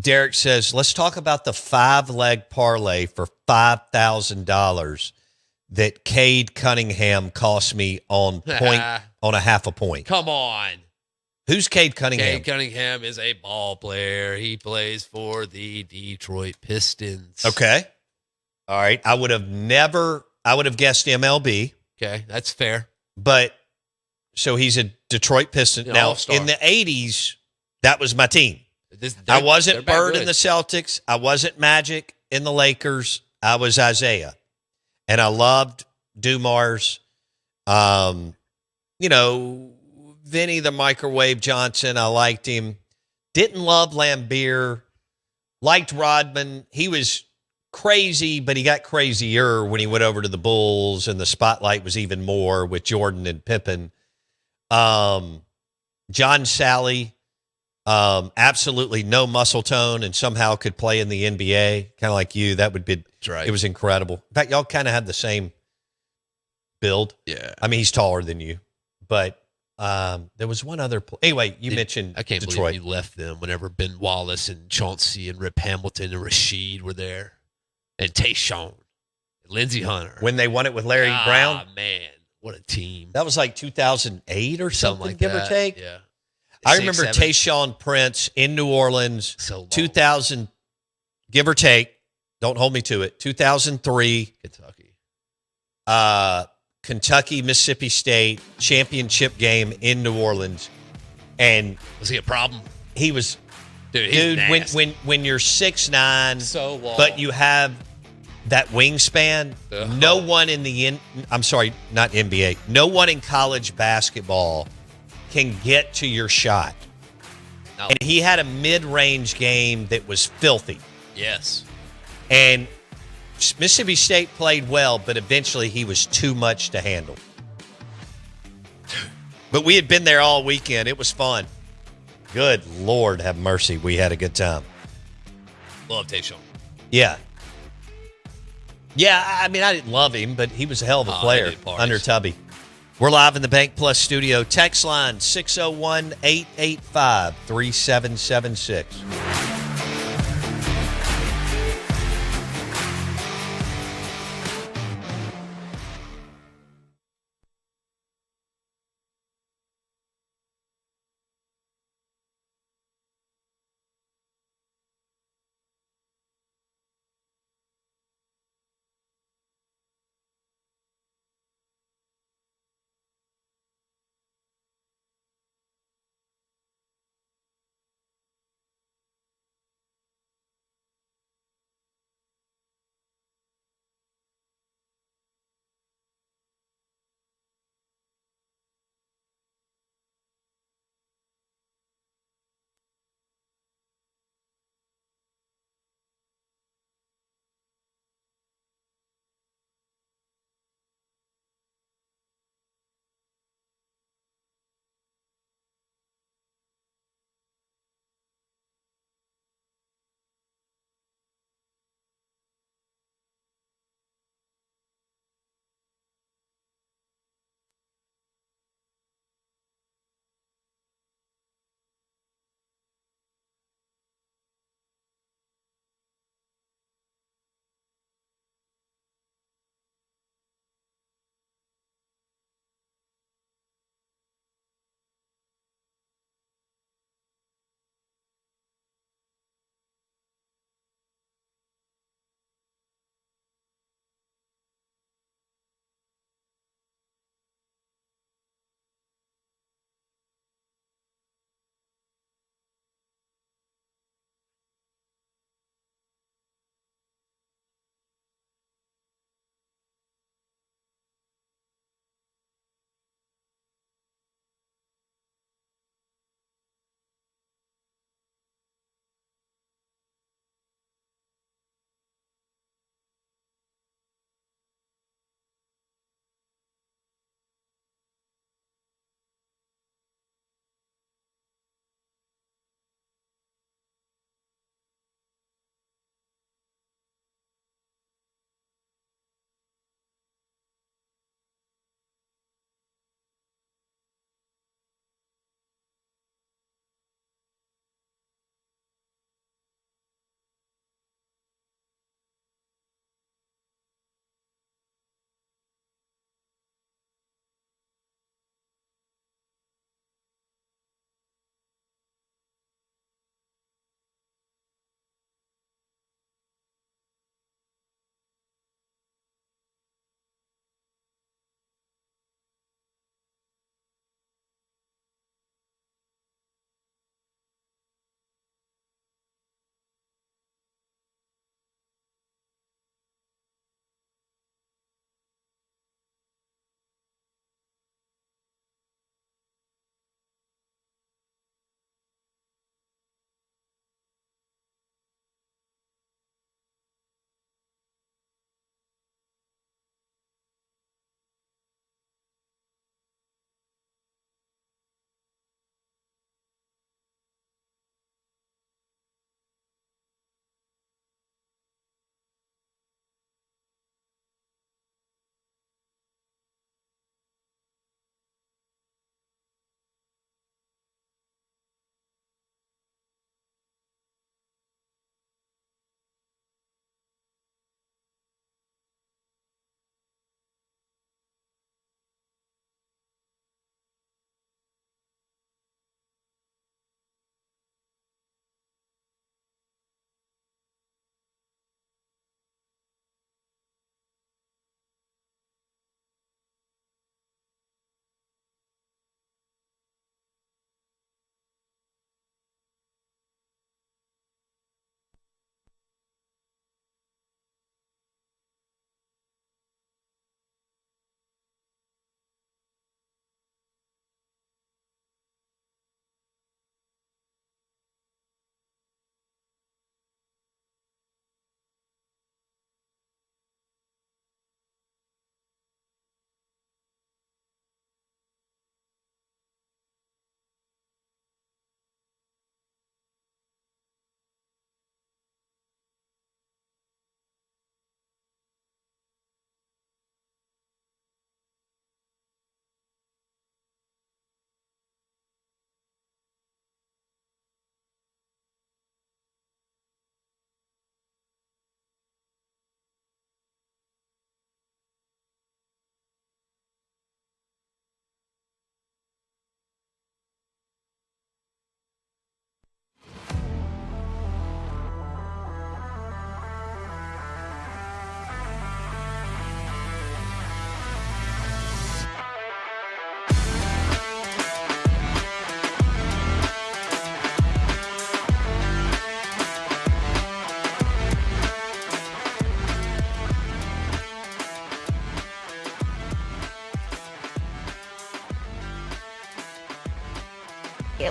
Derek says, let's talk about the 5-leg parlay for $5,000 that Cade Cunningham cost me on a half a point. Come on. Who's Cade Cunningham? Cade Cunningham is a ball player. He plays for the Detroit Pistons. Okay. All right. I would have guessed MLB. Okay, that's fair. But so he's a Detroit Piston. Now, all-star. in the 80s, that was my team. I wasn't Bird in the Celtics. I wasn't Magic in the Lakers. I was Isaiah. And I loved Dumars. Vinny the Microwave Johnson. I liked him. Didn't love Lambeer. Liked Rodman. He was crazy, but he got crazier when he went over to the Bulls, and the spotlight was even more with Jordan and Pippen. John Sally. Absolutely no muscle tone and somehow could play in the NBA, kind of like you. That would be right. It was incredible. In fact, y'all kind of had the same build. Yeah. I mean, he's taller than you, but there was one other anyway, you mentioned I can't Detroit. believe you left them whenever Ben Wallace and Chauncey and Rip Hamilton and Rasheed were there, and Tayshaun and Lindsey Hunter. When they won it with Larry Brown. Man, what a team. That was like 2008 or something like give that. or take. Yeah. I remember Tayshaun Prince in New Orleans, So long. 2000, give or take. Don't hold me to it. 2003, Kentucky. Kentucky, Mississippi State championship game in New Orleans, and Was he a problem? he was, Dude, he's nasty. when you're 6'9", So long. but you have that wingspan. Ugh. No one in I'm sorry, not NBA. No one in college basketball can get to your shot. No. And he had a mid-range game that was filthy. Yes. And Mississippi State played well, but eventually he was too much to handle. But we had been there all weekend. It was fun. Good Lord have mercy. We had a good time. Love Tayshaun. Yeah. Yeah, I mean, I didn't love him, but he was a hell of a player he did parties. under Tubby. We're live in the Bank Plus studio. Text line 601-885-3776.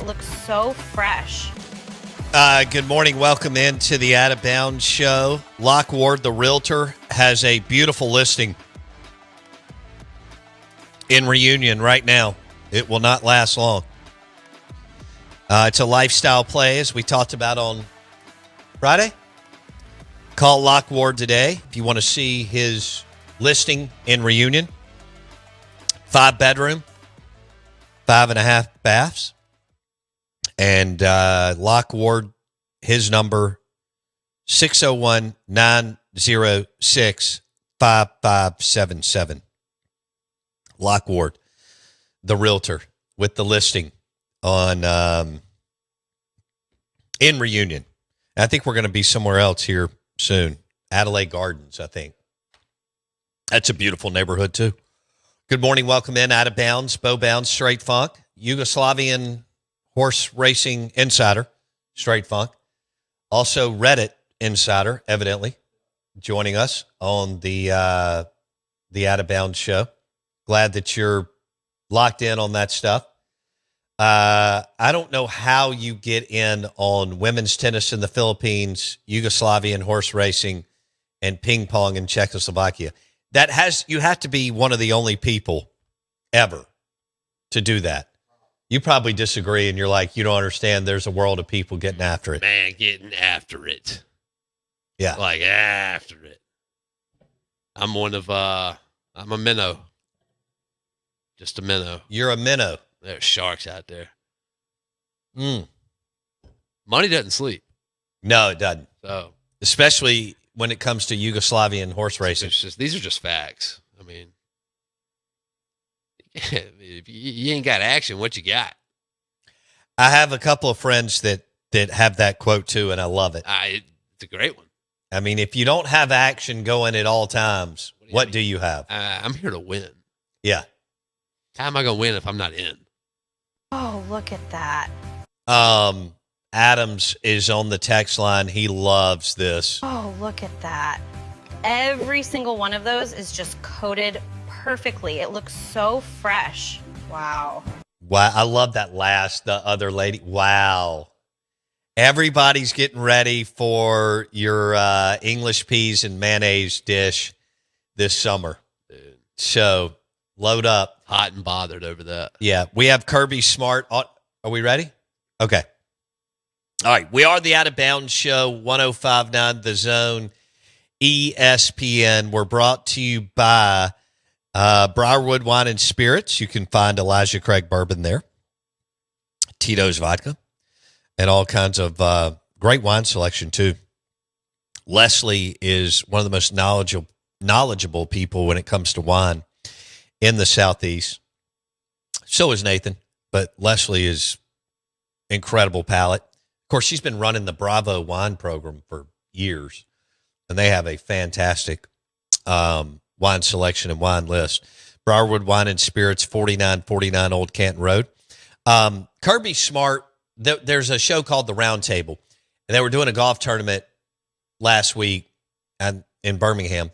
It looks so fresh. Good morning. Welcome into the Out of Bounds show. Locke Ward, the realtor, has a beautiful listing in Reunion right now. It will not last long. It's a lifestyle play, as we talked about on Friday. Call Locke Ward today if you want to see his listing in Reunion. 5-bedroom, 5.5 baths. And Locke Ward, his number, 601-906-5577. Locke Ward, the realtor, with the listing on in Reunion. I think we're going to be somewhere else here soon. Adelaide Gardens, I think. That's a beautiful neighborhood, too. Good morning. Welcome in. Out of Bounds, Bow Bounds, Straight Funk, Yugoslavian Horse Racing Insider, Straight Funk. Also, Reddit Insider, evidently, joining us on the Out of Bounds show. Glad that you're locked in on that stuff. I don't know how you get in on women's tennis in the Philippines, Yugoslavian horse racing, and ping pong in Czechoslovakia. You have to be one of the only people ever to do that. You probably disagree, and you're like, you don't understand. There's a world of people getting after it. Man, getting after it. Yeah. Like after it. I'm a minnow. Just a minnow. You're a minnow. There's sharks out there. Mm. Money doesn't sleep. No, it doesn't. So, especially when it comes to Yugoslavian horse racing. These are just facts. I mean, if you ain't got action, what you got? I have a couple of friends that have that quote too, and I love it. It's a great one. I mean, if you don't have action going at all times, what do you have? I'm here to win. Yeah. How am I going to win if I'm not in? Oh, look at that. Adams is on the text line. He loves this. Oh, look at that. Every single one of those is just coated perfectly. It looks so fresh. Wow. Wow. I love that the other lady. Wow. Everybody's getting ready for your English peas and mayonnaise dish this summer. Dude. So load up. Hot and bothered over that. Yeah. We have Kirby Smart. Are we ready? Okay. All right. We are the Out of Bounds Show, 105.9 The Zone, ESPN. We're brought to you by Briarwood Wine and Spirits. You can find Elijah Craig Bourbon there, Tito's Vodka, and all kinds of great wine selection, too. Leslie is one of the most knowledgeable people when it comes to wine in the Southeast. So is Nathan, but Leslie is incredible palate. Of course, she's been running the Bravo wine program for years, and they have a fantastic wine selection and wine list. Briarwood Wine and Spirits, 4949 Old Canton Road. Kirby Smart, there's a show called The Round Table, and they were doing a golf tournament last week in Birmingham,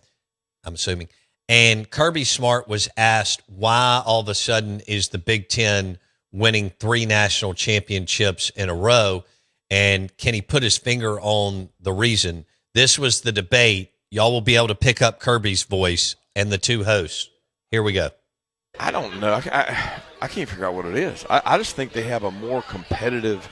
I'm assuming. And Kirby Smart was asked why all of a sudden is the Big Ten winning 3 national championships in a row, and can he put his finger on the reason? This was the debate. Y'all will be able to pick up Kirby's voice and the two hosts. Here we go. I don't know. I can't figure out what it is. I just think they have a more competitive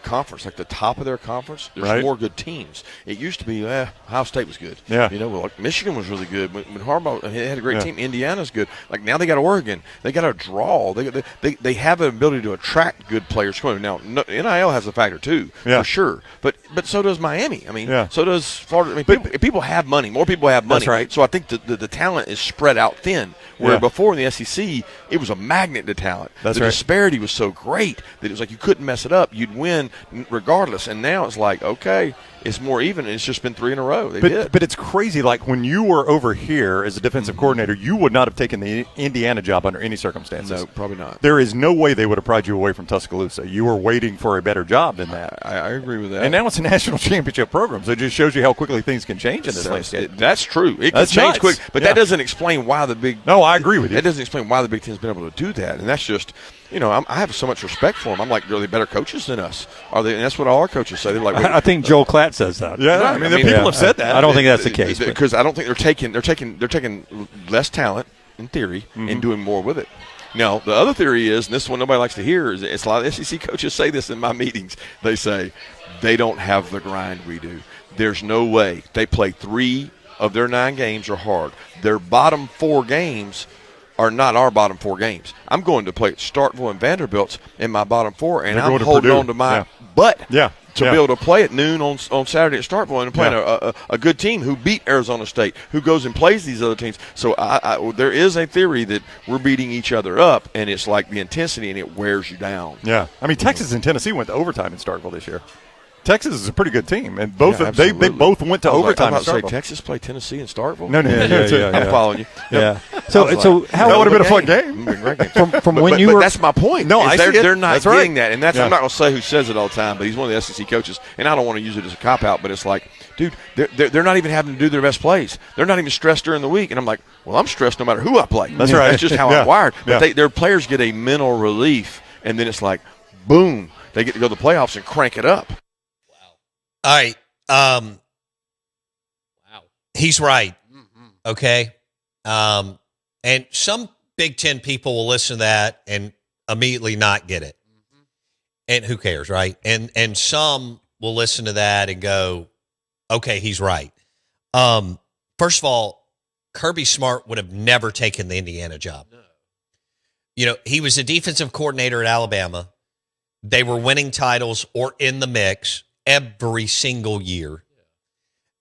conference, like the top of their conference. There's more good teams. It used to be Ohio State was good. Yeah. Like Michigan was really good. When Harbaugh had a great team, Indiana's good. Like now they got Oregon. They got a draw. They have an ability to attract good players. Now NIL has a factor too, for sure. But so does Miami. I mean, so does Florida. I mean, people have money. More people have money. That's right. So I think the talent is spread out thin. Where before in the SEC, it was a magnet to talent. That's the right. disparity was so great that it was like you couldn't mess it up. You'd win regardless. And now it's like, okay, it's more even, and it's just been 3 in a row. But it's crazy. Like when you were over here as a defensive coordinator, you would not have taken the Indiana job under any circumstances. No, probably not. There is no way they would have pried you away from Tuscaloosa. You were waiting for a better job than that. I agree with that. And now it's a national championship program, so it just shows you how quickly things can change in this landscape. That's true. It can That's change nuts. quick, but that doesn't explain why the Big. No, I agree with you. That doesn't explain why the Big Ten's been able to do that, and that's just. I have so much respect for them. I'm like, are they better coaches than us? Are they? And that's what all our coaches say. They're like, I think Joel Klatt says that. Yeah, right. I mean, people have said that. I don't think that's the case because I don't think they're taking less talent in theory and doing more with it. Now, the other theory is, and this is what nobody likes to hear, is it's a lot of SEC coaches say this in my meetings. They say they don't have the grind we do. There's no way. They play 3 of their 9 games are hard. Their bottom 4 games are not our bottom 4 games. I'm going to play at Starkville and Vanderbilt's in my bottom 4, and I'm holding on to my butt to be able to play at noon on Saturday at Starkville and playing a good team who beat Arizona State, who goes and plays these other teams. So there is a theory that we're beating each other up, and it's like the intensity, and it wears you down. Yeah. I mean, Texas and Tennessee went to overtime in Starkville this year. Texas is a pretty good team, and they both went to overtime. I was about to say Texas played Tennessee in Starkville. No, I'm following you. Yeah. So how that would have been a fun game? From when you were. That's my point. No, I see it. They're not That's getting right. that, and that's I'm not going to say who says it all the time, but he's one of the SEC coaches, and I don't want to use it as a cop out, but it's like, dude, they're not even having to do their best plays. They're not even stressed during the week, and I'm like, well, I'm stressed no matter who I play. That's right. That's just how I'm wired. But their players get a mental relief, and then it's like, boom, they get to go to the playoffs and crank it up. All right. Wow. He's right. Mm-hmm. Okay. And some Big Ten people will listen to that and immediately not get it. Mm-hmm. And who cares, right? And some will listen to that and go, okay, he's right. First of all, Kirby Smart would have never taken the Indiana job. No. He was the defensive coordinator at Alabama. They were winning titles or in the mix every single year.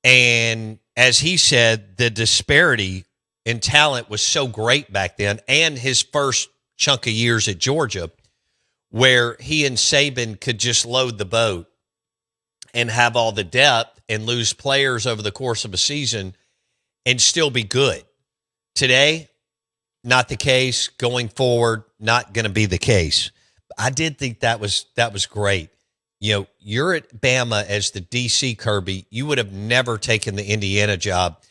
And as he said, the disparity in talent was so great back then, and his first chunk of years at Georgia, where he and Saban could just load the boat and have all the depth and lose players over the course of a season and still be good. Today, not the case. Going forward, not going to be the case. I did think that was great. You're at Bama as the DC, Kirby. You would have never taken the Indiana job,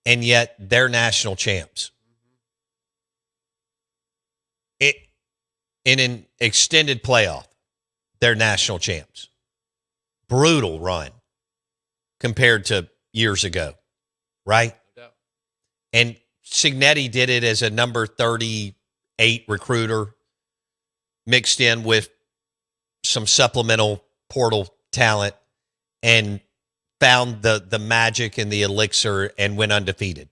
and yet they're national champs. In an extended playoff, they're national champs. Brutal run compared to years ago, right? No doubt. And Cignetti did it as a number 38 recruiter mixed in with some supplemental portal talent and found the magic and the elixir and went undefeated.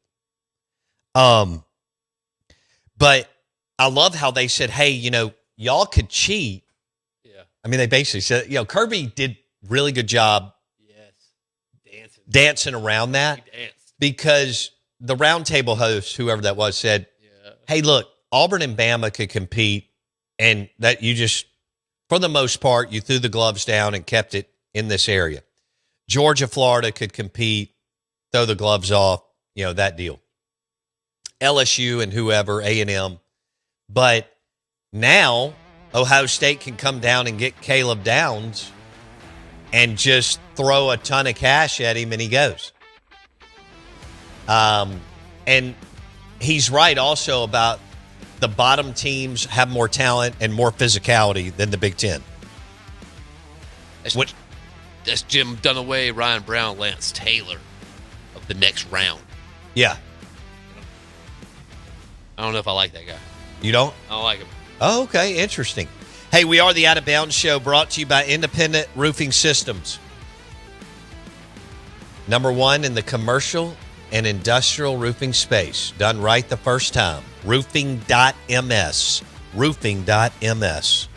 But I love how they said, hey, y'all could cheat. Yeah. I mean, they basically said, Kirby did really good job Yes. dancing around that He danced. because the roundtable host, whoever that was, said, Yeah. hey, look, Auburn and Bama could compete, and that you just, for the most part, you threw the gloves down and kept it in this area. Georgia, Florida could compete, throw the gloves off, that deal. LSU and whoever, A&M. But now Ohio State can come down and get Caleb Downs and just throw a ton of cash at him and he goes. And he's right also about the bottom teams have more talent and more physicality than the Big Ten. That's Jim Dunaway, Ryan Brown, Lance Taylor of the next round. Yeah. I don't know if I like that guy. You don't? I don't like him. Oh, okay. Interesting. Hey, we are the Out of Bounds Show, brought to you by Independent Roofing Systems. Number one in the commercial and industrial roofing space. Done right the first time. Roofing.ms. Roofing.ms.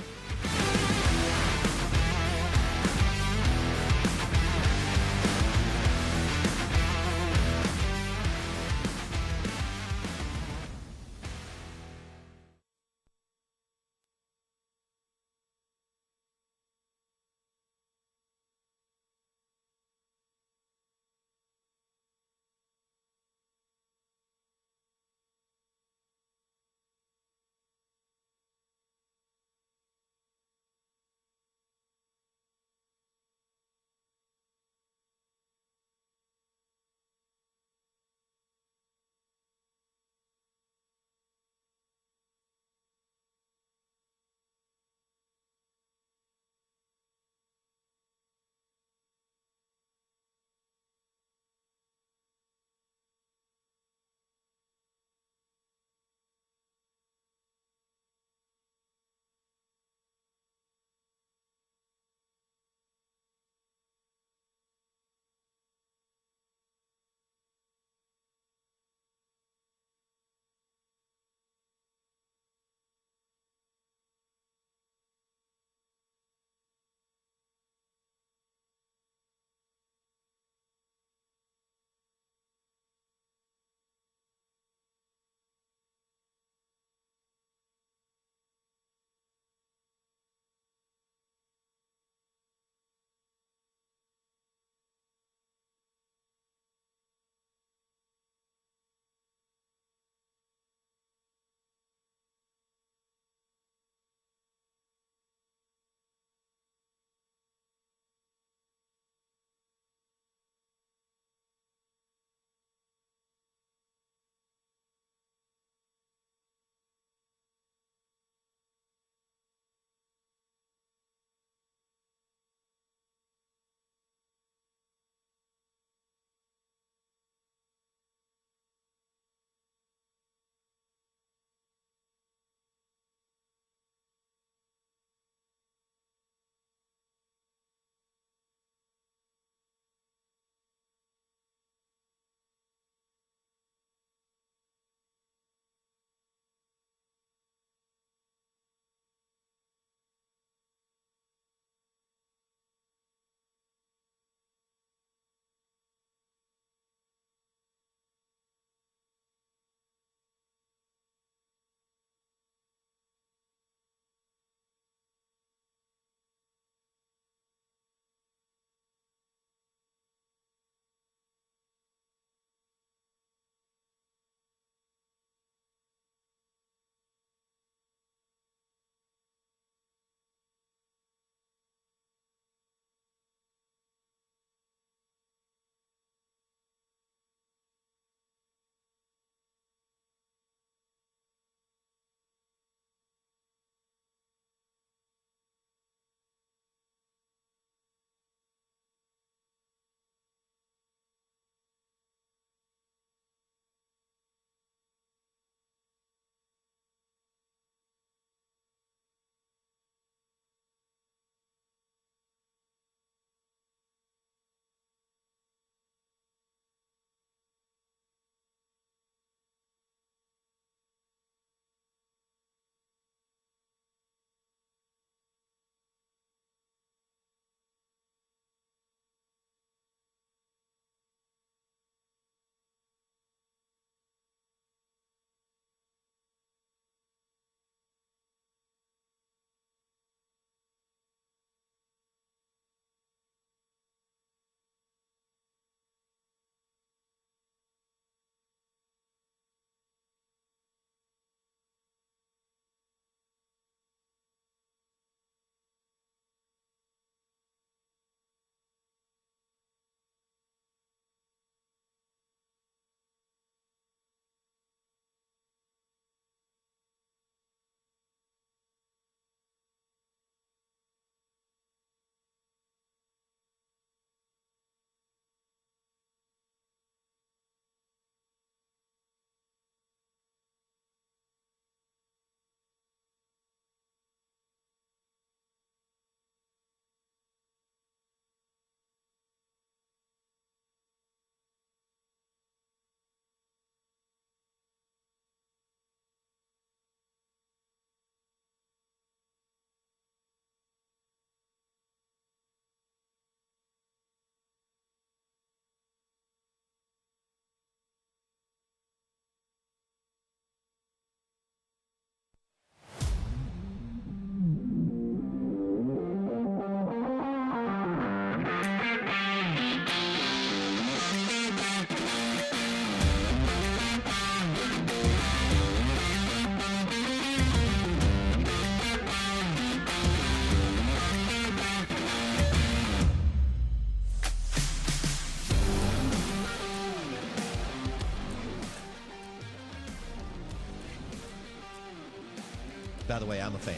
By the way, I'm a fan.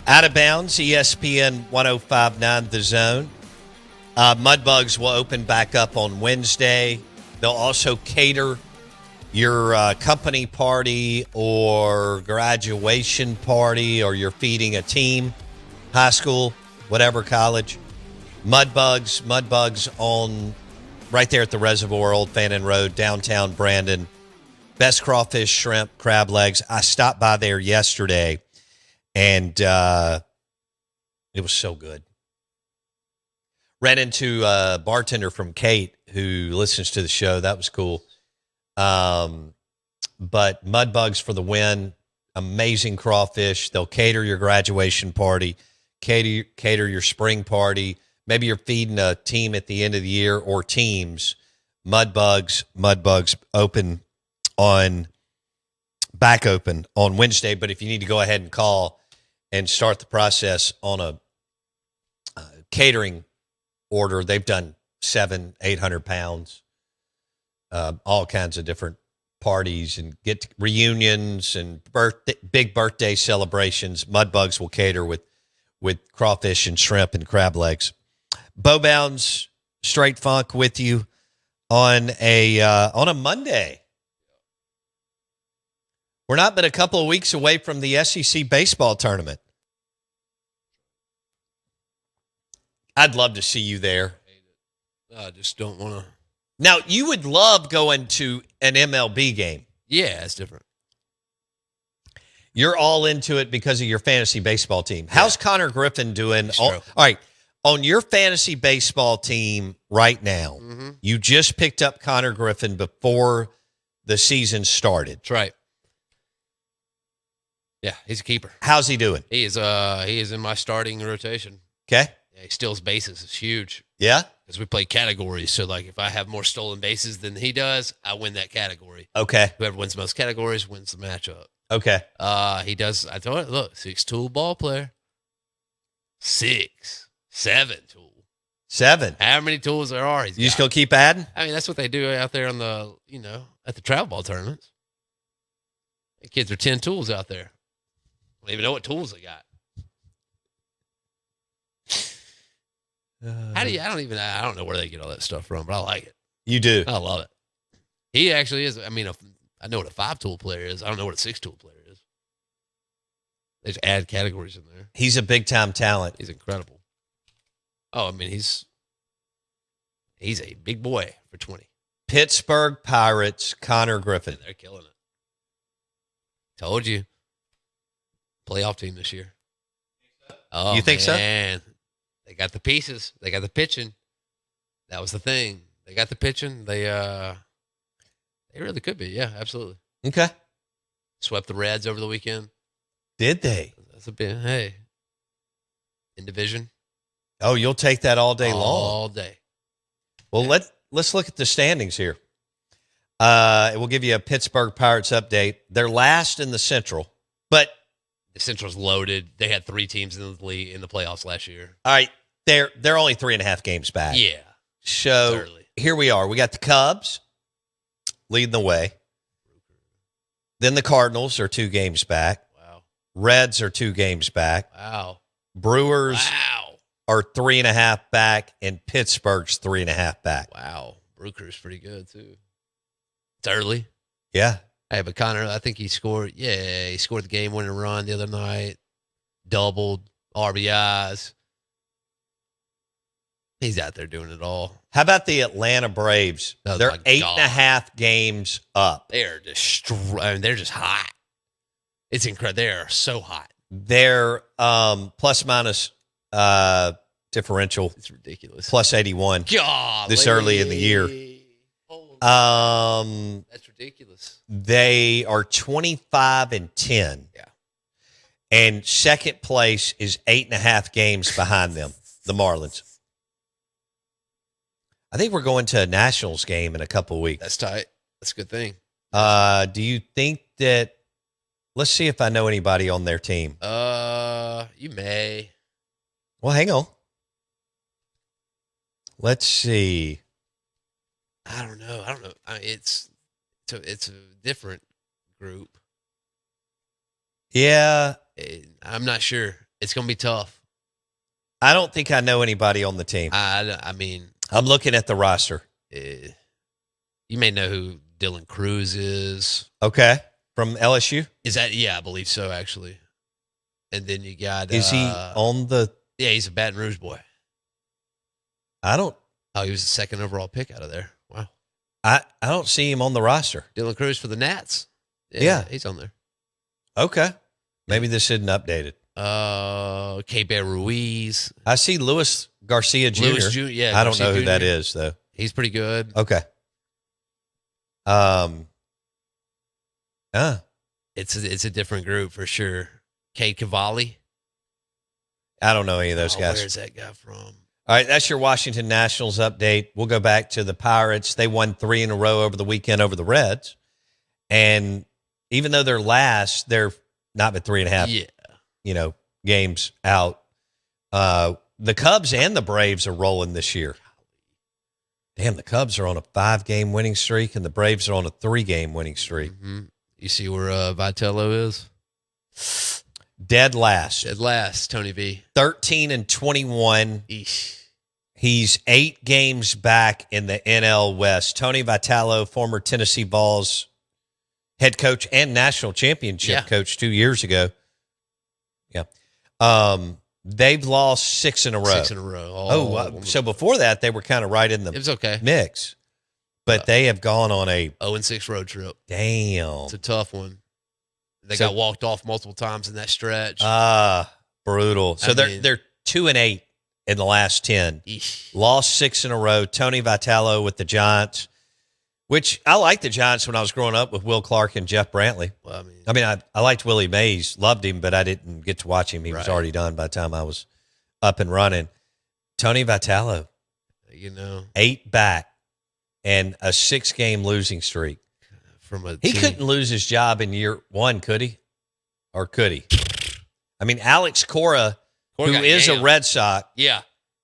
Out of bounds, ESPN 105.9 The Zone. Mudbugs will open back up on Wednesday. They'll also cater your company party or graduation party, or you're feeding a team, high school, whatever, college. Mudbugs on right there at the Reservoir, Old Fannin Road, downtown Brandon. Best crawfish, shrimp, crab legs. I stopped by there yesterday, and it was so good. Ran into a bartender from Kate who listens to the show. That was cool. But Mudbugs for the win. Amazing crawfish. They'll cater your graduation party, cater your spring party. Maybe you're feeding a team at the end of the year or teams. Mudbugs back open on Wednesday. But if you need to go ahead and call and start the process on a catering order, they've done 700-800 pounds, all kinds of different parties and get reunions and big birthday celebrations. Mudbugs will cater with crawfish and shrimp and crab legs. Bowbounds Straight Funk with you on a Monday. We're not but a couple of weeks away from the SEC baseball tournament. I'd love to see you there. I just don't want to. Now, you would love going to an MLB game. Yeah, it's different. You're all into it because of your fantasy baseball team. How's Connor Griffin doing? All right. On your fantasy baseball team right now, you just picked up Connor Griffin before the season started. That's right. Yeah, he's a keeper. How's he doing? He is in my starting rotation. Okay. Yeah, he steals bases. It's huge. Yeah? Because we play categories. So, like, if I have more stolen bases than he does, I win that category. Okay. Whoever wins the most categories wins the matchup. Okay. He does. I told you, look, 6-tool ball player. 7 tool. 7. How many tools there are? You just going to keep adding? I mean, that's what they do out there on the, at the travel ball tournaments. The kids are 10 tools out there. I don't even know what tools they got. I don't know where they get all that stuff from, but I like it. You do? I love it. He actually is. I mean, I know what a 5-tool player is. I don't know what a 6-tool player is. They just add categories in there. He's a big-time talent. He's incredible. Oh, I mean, he's a big boy for 20. Pittsburgh Pirates, Connor Griffin. They're killing it. Told you. Playoff team this year. Oh, you think so? Man. They got the pieces. They got the pitching. That was the thing. They got the pitching. They really could be. Yeah, absolutely. Okay. Swept the Reds over the weekend. Did they? That's a bit. Hey. In division. Oh, you'll take that all day long. All day. Well, let's look at the standings here. We'll give you a Pittsburgh Pirates update. They're last in the Central, but the Central's loaded. They had 3 teams in the league in the playoffs last year. All right, they're only 3.5 games back. Yeah. So here we are. We got the Cubs leading the way. Then the Cardinals are 2 games back. Wow. Reds are 2 games back. Wow. Brewers are 3.5 back, and Pittsburgh's 3.5 back. Wow. Brooker's pretty good too. It's early. Yeah. Hey, but Connor, I think he scored the game-winning run the other night, doubled, RBIs. He's out there doing it all. How about the Atlanta Braves? They're 8.5 games up. They are they're just hot. It's incredible. They are so hot. Their plus-minus differential. It's ridiculous. Plus 81. God, this early in the year. That's ridiculous. They are 25-10. Yeah. And second place is 8.5 games behind them, the Marlins. I think we're going to a Nationals game in a couple of weeks. That's tight. That's a good thing. Do you think that? Let's see if I know anybody on their team. You may. Well, hang on. Let's see. I don't know. It's a different group. Yeah. I'm not sure. It's going to be tough. I don't think I know anybody on the team. I mean, I'm looking at the roster. You may know who Dylan Cruz is. Okay. From LSU? Is that? Yeah, I believe so, actually. And then you got. Is he on the. Yeah, he's a Baton Rouge boy. I don't. Oh, he was the second overall pick out of there. Wow. I don't see him on the roster. Dylan Cruz for the Nats. Yeah. He's on there. Okay. Maybe this isn't updated. K-Bear Ruiz. I see Luis Garcia Jr. Yeah. I don't Garcia know who Jr. that is, though. He's pretty good. Okay. It's a different group for sure. Cade Cavalli. I don't know any of those guys. Where's that guy from? All right, that's your Washington Nationals update. We'll go back to the Pirates. They won 3 in a row over the weekend over the Reds. And even though they're last, they're not but 3.5 games out. The Cubs and the Braves are rolling this year. Damn, the Cubs are on a 5-game winning streak, and the Braves are on a 3-game winning streak. Mm-hmm. You see where Vitello is? Dead last. Dead last, Tony V. 13-21. Eesh. He's 8 games back in the NL West. Tony Vitello, former Tennessee Vols head coach and national championship coach 2 years ago. Yeah. They've lost 6 in a row. 6 in a row. So before that, they were kind of right in the it was okay. mix. But they have gone on a 0-6 road trip. Damn. It's a tough one. They got walked off multiple times in that stretch. Brutal. So they're 2-8 in the last 10. Eesh. Lost 6 in a row. Tony Vitello with the Giants, which I liked the Giants when I was growing up with Will Clark and Jeff Brantley. Well, I liked Willie Mays, loved him, but I didn't get to watch him. He was already done by the time I was up and running. Tony Vitello, 8 back and a 6-game losing streak. He couldn't lose his job in year 1, could he? Or could he? I mean, Alex Cora, who is a Red Sox,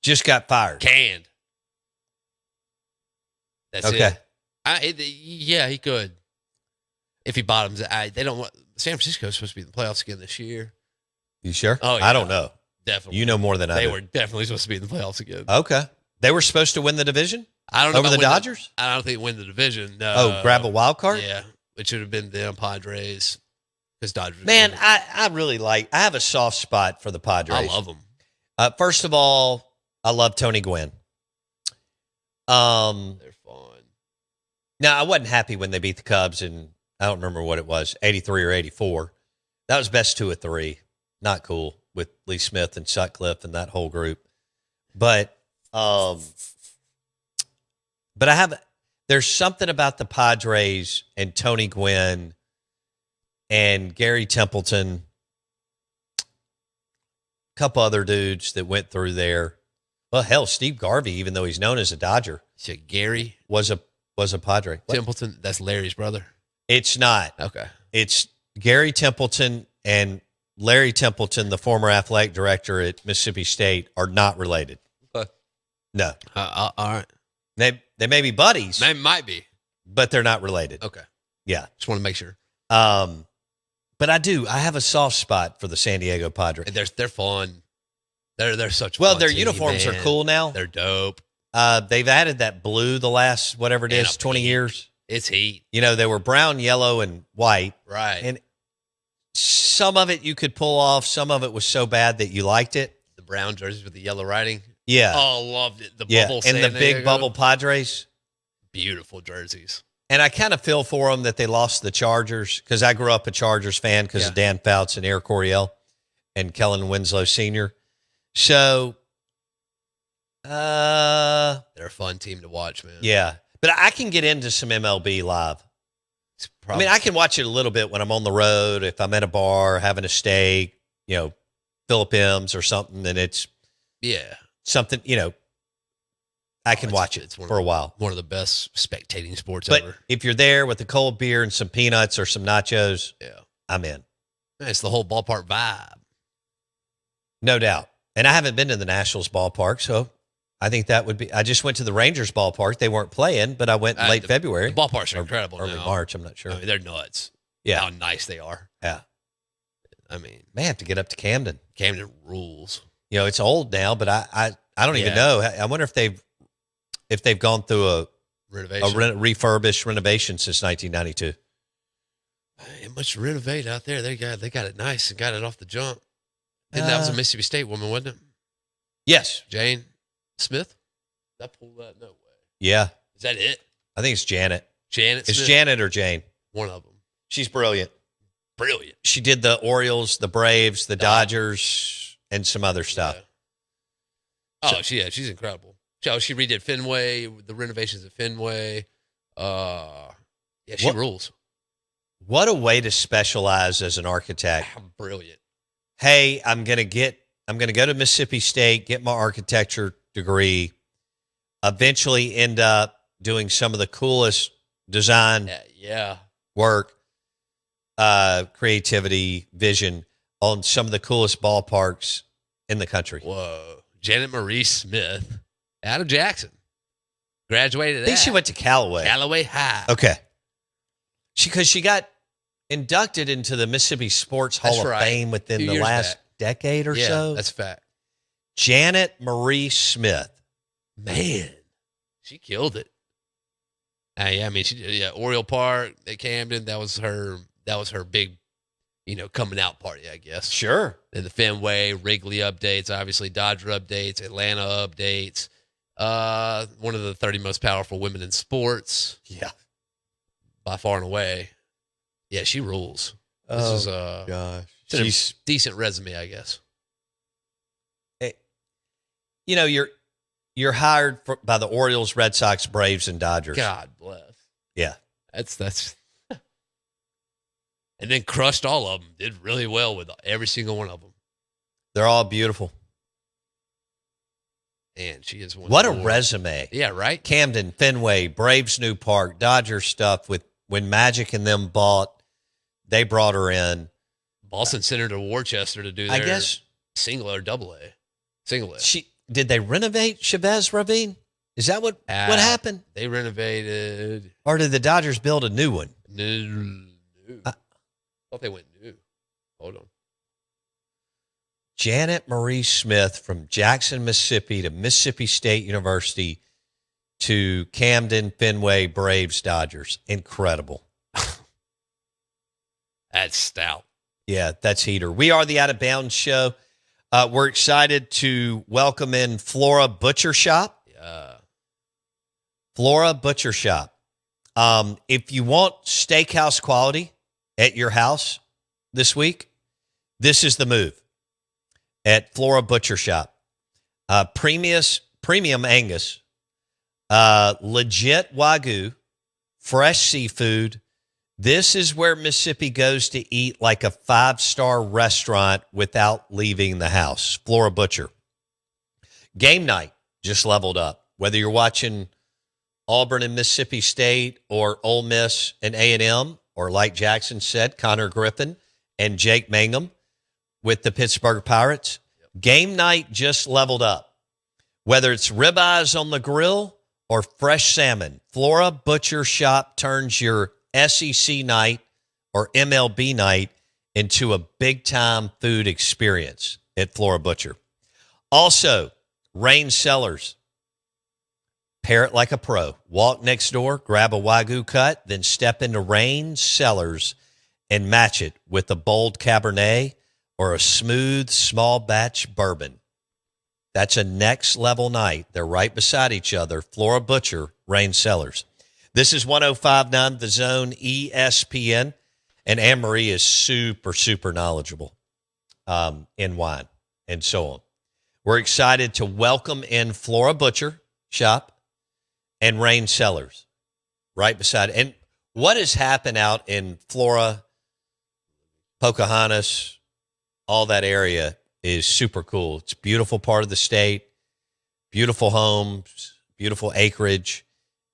just got fired. Canned. That's it. He could. If he bottoms, they don't want. San Francisco's supposed to be in the playoffs again this year. You sure? Oh, yeah. I don't know. Definitely. You know more than I do. They were definitely supposed to be in the playoffs again. Okay. They were supposed to win the division? I don't know over the Dodgers? I don't think win the division. No. Grab a wild card? Yeah. It should have been them Padres. Because Dodgers. Man, I really I have a soft spot for the Padres. I love them. First of all, I love Tony Gwynn. They're fun. Now, I wasn't happy when they beat the Cubs in, I don't remember what it was, 83 or 84. That was best 2 of 3. Not cool with Lee Smith and Sutcliffe and that whole group. But there's something about the Padres and Tony Gwynn and Gary Templeton, a couple other dudes that went through there. Well, hell, Steve Garvey, even though he's known as a Dodger, Gary was a Padre. What? Templeton. That's Larry's brother. It's not. Okay. It's Gary Templeton and Larry Templeton, the former athletic director at Mississippi State, are not related. No. All right. They may be buddies. They might be, but they're not related. Okay. Yeah. Just want to make sure. But I have a soft spot for the San Diego Padres. And they're fun. They're such well. fun Their team, uniforms man. are cool now. They're dope. They've added that blue the last whatever it is, 20 years. It's heat. They were brown, yellow, and white. Right. And some of it you could pull off. Some of it was so bad that you liked it. The brown jerseys with the yellow writing. Yeah. Oh, loved it. The bubble and the big bubble Padres. Beautiful jerseys. And I kind of feel for them that they lost the Chargers because I grew up a Chargers fan because of Dan Fouts and Eric Coryell and Kellen Winslow Sr. So, they're a fun team to watch, man. Yeah. But I can get into some MLB live. I can watch it a little bit when I'm on the road, if I'm at a bar having a steak, Philip M's or something, and it's something, I can watch it for a while. One of the best spectating sports but ever. If you're there with a cold beer and some peanuts or some nachos, I'm in. It's the whole ballpark vibe. No doubt. And I haven't been to the Nationals ballpark, so I think that would be. I just went to the Rangers ballpark. They weren't playing, but I went in late February. The ballparks are incredible. Early now. March, I'm not sure. They're nuts. Yeah. How nice they are. Yeah. I mean, May have to get up to Camden. Camden rules. You know, it's old now, but I don't even know. I wonder if they've gone through a refurbished renovation since 1992. Ain't much to renovate out there. They got it nice and got it off the jump. And that was a Mississippi State woman, wasn't it? Yes. Jane Smith? Did I pull that? No way. Yeah. Is that it? I think it's Janet. Janet It's Smith? Janet or Jane. One of them. She's brilliant. Brilliant. She did the Orioles, the Braves, the Dodgers, and some other stuff. Yeah. Oh, she's incredible. She redid Fenway, the renovations at Fenway. She rules. What a way to specialize as an architect. Brilliant. Hey, I'm going to go to Mississippi State, get my architecture degree, eventually end up doing some of the coolest design work, creativity, vision on some of the coolest ballparks in the country. Whoa. Janet Marie Smith out of Jackson. Graduated I think she went to Callaway High. Okay. Because she got inducted into the Mississippi Sports Hall of Fame within the last decade or so. That's a fact. Janet Marie Smith. Man, she killed it. I mean, she did, Oriole Park at Camden. That was her big, coming out party, I guess. Sure. Then the Fenway, Wrigley updates, obviously Dodger updates, Atlanta updates. One of the 30 most powerful women in sports. Yeah. By far and away. Yeah, she rules. This is gosh. She's a decent resume, I guess. Hey, you're hired by the Orioles, Red Sox, Braves, and Dodgers. God bless. Yeah. That's and then crushed all of them. Did really well with every single one of them. They're all beautiful. And she is one. What a resume. Yeah, right? Camden, Fenway, Braves New Park, Dodger stuff with when Magic and them they brought her in. Boston sent her to Worcester to do their single or double A. Single A. Did they renovate Chavez Ravine? Is that what happened? They renovated. Or did the Dodgers build a new one? New. I thought they went new. Hold on. Janet Marie Smith from Jackson, Mississippi to Mississippi State University to Camden, Fenway, Braves, Dodgers. Incredible. That's stout. Yeah, that's heater. We are the Out of Bounds Show. We're excited to welcome in Flora Butcher Shop. Yeah. Flora Butcher Shop. If you want steakhouse quality at your house this week, this is the move at Flora Butcher Shop. Premium Angus, legit Wagyu, fresh seafood. This is where Mississippi goes to eat like a 5-star restaurant without leaving the house. Flora Butcher. Game night just leveled up. Whether you're watching Auburn and Mississippi State or Ole Miss and A&M, or like Jackson said, Connor Griffin and Jake Mangum with the Pittsburgh Pirates, game night just leveled up. Whether it's ribeyes on the grill or fresh salmon, Flora Butcher Shop turns your SEC night or MLB night into a big-time food experience at Flora Butcher. Also, Rain Cellars. Pair it like a pro. Walk next door, grab a Wagyu cut, then step into Rain Cellars and match it with a bold Cabernet or a smooth, small batch bourbon. That's a next-level night. They're right beside each other. Flora Butcher, Rain Cellars. This is 105.9 The Zone ESPN, and Anne-Marie is super, super knowledgeable in wine and so on. We're excited to welcome in Flora Butcher Shop and Rain Cellars right beside. And what has happened out in Flora, Pocahontas, all that area is super cool. It's a beautiful part of the state, beautiful homes, beautiful acreage.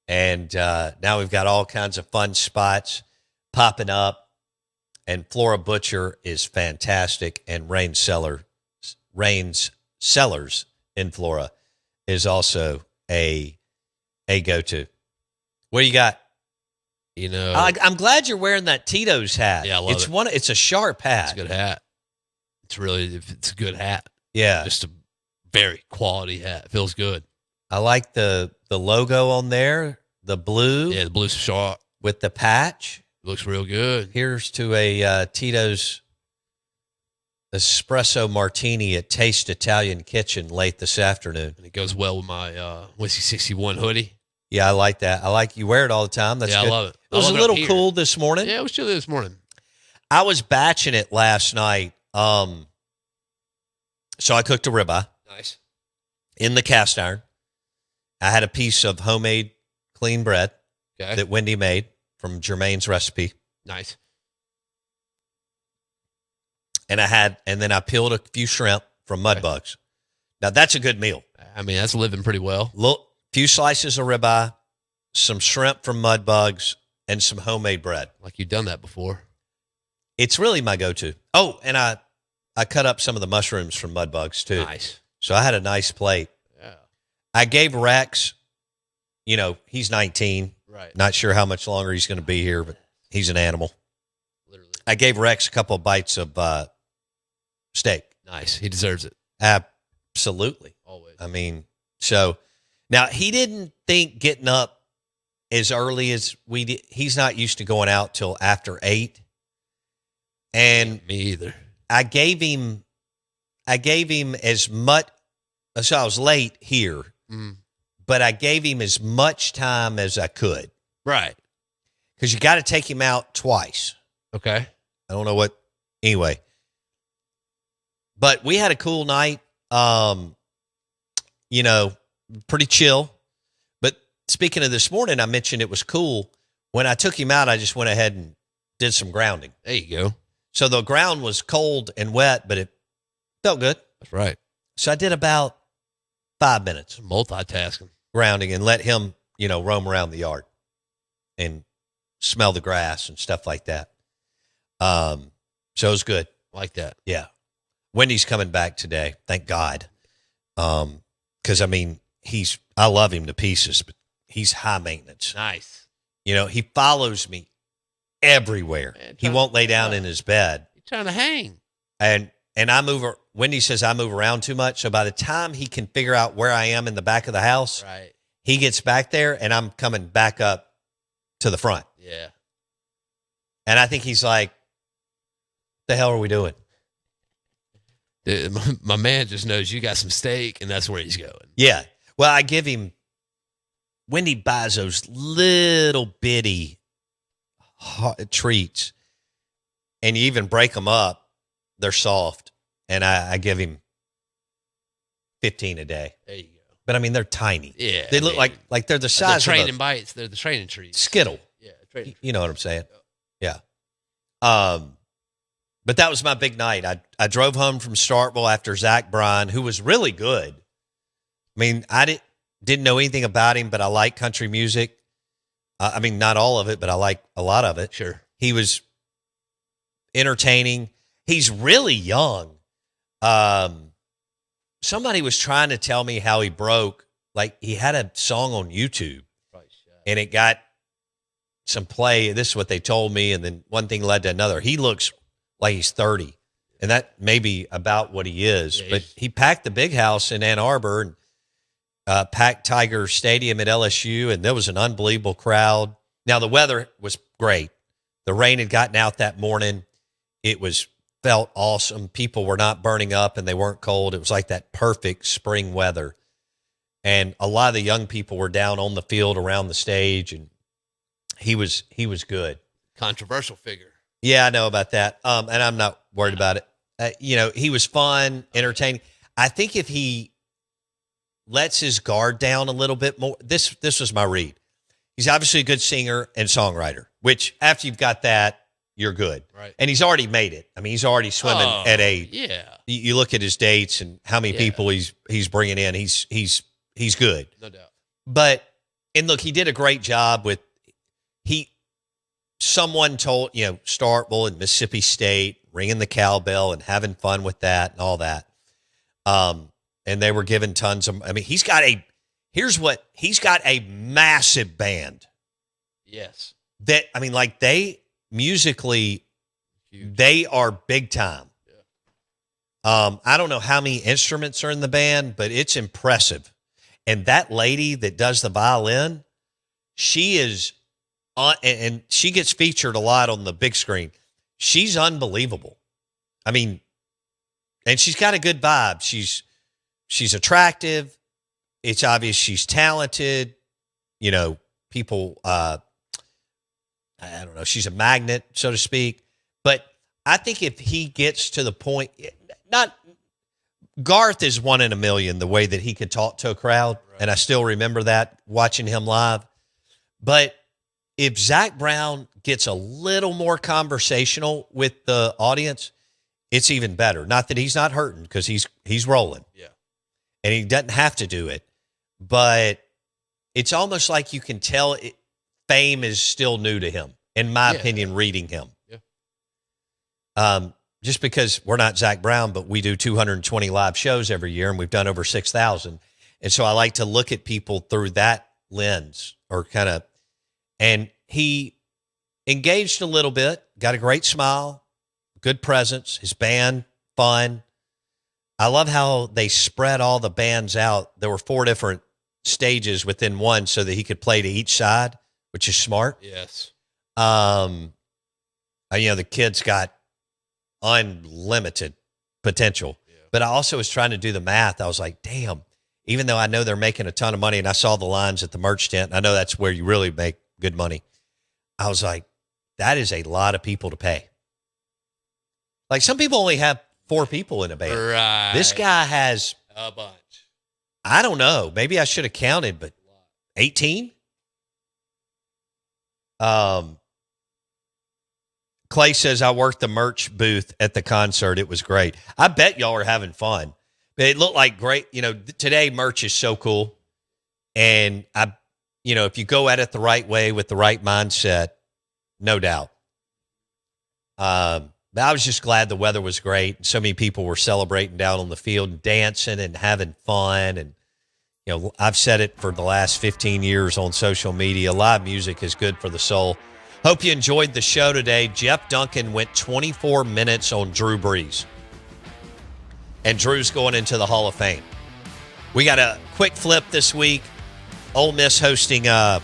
And now we've got all kinds of fun spots popping up. And Flora Butcher is fantastic. And Rain's Cellars in Flora is also a go-to. What do you got? You know, I'm glad you're wearing that Tito's hat. Yeah, I love it. it. It's a sharp hat. It's a good hat. It's a good hat. Yeah. Just a very quality hat. Feels good. I like the logo on there, the blue. Yeah, the blue sharp with the patch. Looks real good. Here's to a Tito's espresso martini at Taste Italian Kitchen late this afternoon. And it goes well with my Whiskey 61 hoodie. Yeah, I like that. I like you wear it all the time. That's good. I love it. It was a little cool this morning. Yeah, it was chilly this morning. I was batching it last night. So I cooked a ribeye. Nice. In the cast iron. I had a piece of homemade clean bread that Wendy made from Jermaine's recipe. Nice. And then I peeled a few shrimp from mud bugs. Now that's a good meal. I mean, that's living pretty well. Few slices of ribeye, some shrimp from mud bugs, and some homemade bread. Like you've done that before. It's really my go-to. Oh, and I cut up some of the mushrooms from mud bugs too. Nice. So I had a nice plate. Yeah. I gave Rex, he's 19. Right. Not sure how much longer he's going to be here, but he's an animal. Literally. I gave Rex a couple of bites of steak. Nice. He deserves it. Absolutely. Always. I mean, so now he didn't think getting up as early as we did. He's not used to going out till after 8. And me either. I gave him as much. So I was late here, but I gave him as much time as I could. Right. Because you got to take him out twice. Okay. I don't know what. Anyway. But we had a cool night. Pretty chill. But speaking of this morning, I mentioned it was cool. When I took him out, I just went ahead and did some grounding. There you go. So the ground was cold and wet, but it felt good. That's right. So I did about 5 minutes multitasking, grounding, and let him, roam around the yard and smell the grass and stuff like that. So it was good. Like that. Yeah. Wendy's coming back today. Thank God. Because I love him to pieces, but he's high maintenance. Nice. He follows me everywhere. Man, he won't lay down in his bed. He's trying to hang. And I Wendy says I move around too much. So by the time he can figure out where I am in the back of the house, right, he gets back there and I'm coming back up to the front. Yeah. And I think he's like, the hell are we doing? My man just knows you got some steak and that's where he's going. Yeah. Well, I give him, Wendy buys those little bitty treats and you even break them up. They're soft. And I give him 15 a day. There you go. But they're tiny. Yeah. They look like they're the size the training of bites. They're the training treats. Skittle. Yeah. Training you know what I'm saying? Yeah. But that was my big night. I drove home from Starkville after Zach Bryan, who was really good. I didn't know anything about him, but I like country music. Not all of it, but I like a lot of it. Sure. He was entertaining. He's really young. Somebody was trying to tell me how he broke. Like he had a song on YouTube and it got some play. This is what they told me. And then one thing led to another. He looks like he's 30 and that may be about what he is, but he packed the big house in Ann Arbor and packed Tiger Stadium at LSU. And there was an unbelievable crowd. Now the weather was great. The rain had gotten out that morning. It felt awesome. People were not burning up and they weren't cold. It was like that perfect spring weather. And a lot of the young people were down on the field around the stage and he was good. Controversial figure. Yeah, I know about that. And I'm not worried about it. He was fun, entertaining. I think if he lets his guard down a little bit more, this was my read. He's obviously a good singer and songwriter, which after you've got that, you're good. Right. And he's already made it. He's already swimming at yeah. You look at his dates and how many people he's bringing in. He's good. No doubt. But, and look, he did a great job with, someone told, Starkville and Mississippi State, ringing the cowbell and having fun with that and all that. And they were given tons of, he's got a massive band. Yes. That, they musically, they are big time. Yeah. I don't know how many instruments are in the band, but it's impressive. And that lady that does the violin, she is on, and she gets featured a lot on the big screen. She's unbelievable. I mean, and she's got a good vibe. She's attractive. It's obvious she's talented. You know, people, I don't know, she's a magnet, so to speak. But I think if he gets to the point, Garth is 1 in a million, the way that he could talk to a crowd. Right. And I still remember that watching him live. But if Zach Brown gets a little more conversational with the audience, it's even better. Not that he's not hurting, because he's rolling. Yeah. And he doesn't have to do it. But it's almost like you can tell fame is still new to him, in my opinion, reading him. Yeah. Just because we're not Zach Brown, but we do 220 live shows every year, and we've done over 6,000. And so I like to look at people through that lens, and he engaged a little bit, got a great smile, good presence, his band, fun. I love how they spread all the bands out. There were 4 different stages within one so that he could play to each side, which is smart. Yes. The kids got unlimited potential. Yeah. But I also was trying to do the math. I was like, damn, even though I know they're making a ton of money, and I saw the lines at the merch tent, I know that's where you really make good money. I was like, that is a lot of people to pay. Like, some people only have 4 people in a band. Right. This guy has a bunch. I don't know. Maybe I should have counted, but 18? Clay says, I worked the merch booth at the concert. It was great. I bet y'all are having fun. It looked like great. You know, today merch is so cool. And if you go at it the right way with the right mindset, no doubt. But I was just glad the weather was great. So many people were celebrating down on the field and dancing and having fun. And, I've said it for the last 15 years on social media. Live music is good for the soul. Hope you enjoyed the show today. Jeff Duncan went 24 minutes on Drew Brees. And Drew's going into the Hall of Fame. We got a quick flip this week. Ole Miss hosting A&M.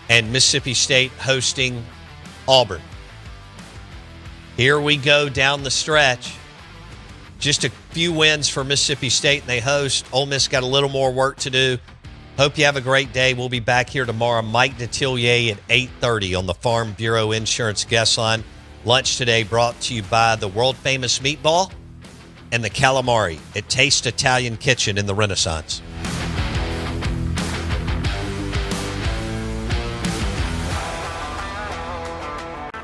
And Mississippi State hosting Auburn. Here we go down the stretch. Just a few wins for Mississippi State, and they host. Ole Miss got a little more work to do. Hope you have a great day. We'll be back here tomorrow. Mike Detillier at 8:30 on the Farm Bureau Insurance Guest Line. Lunch today brought to you by the world-famous meatball and the calamari at Taste Italian Kitchen in the Renaissance.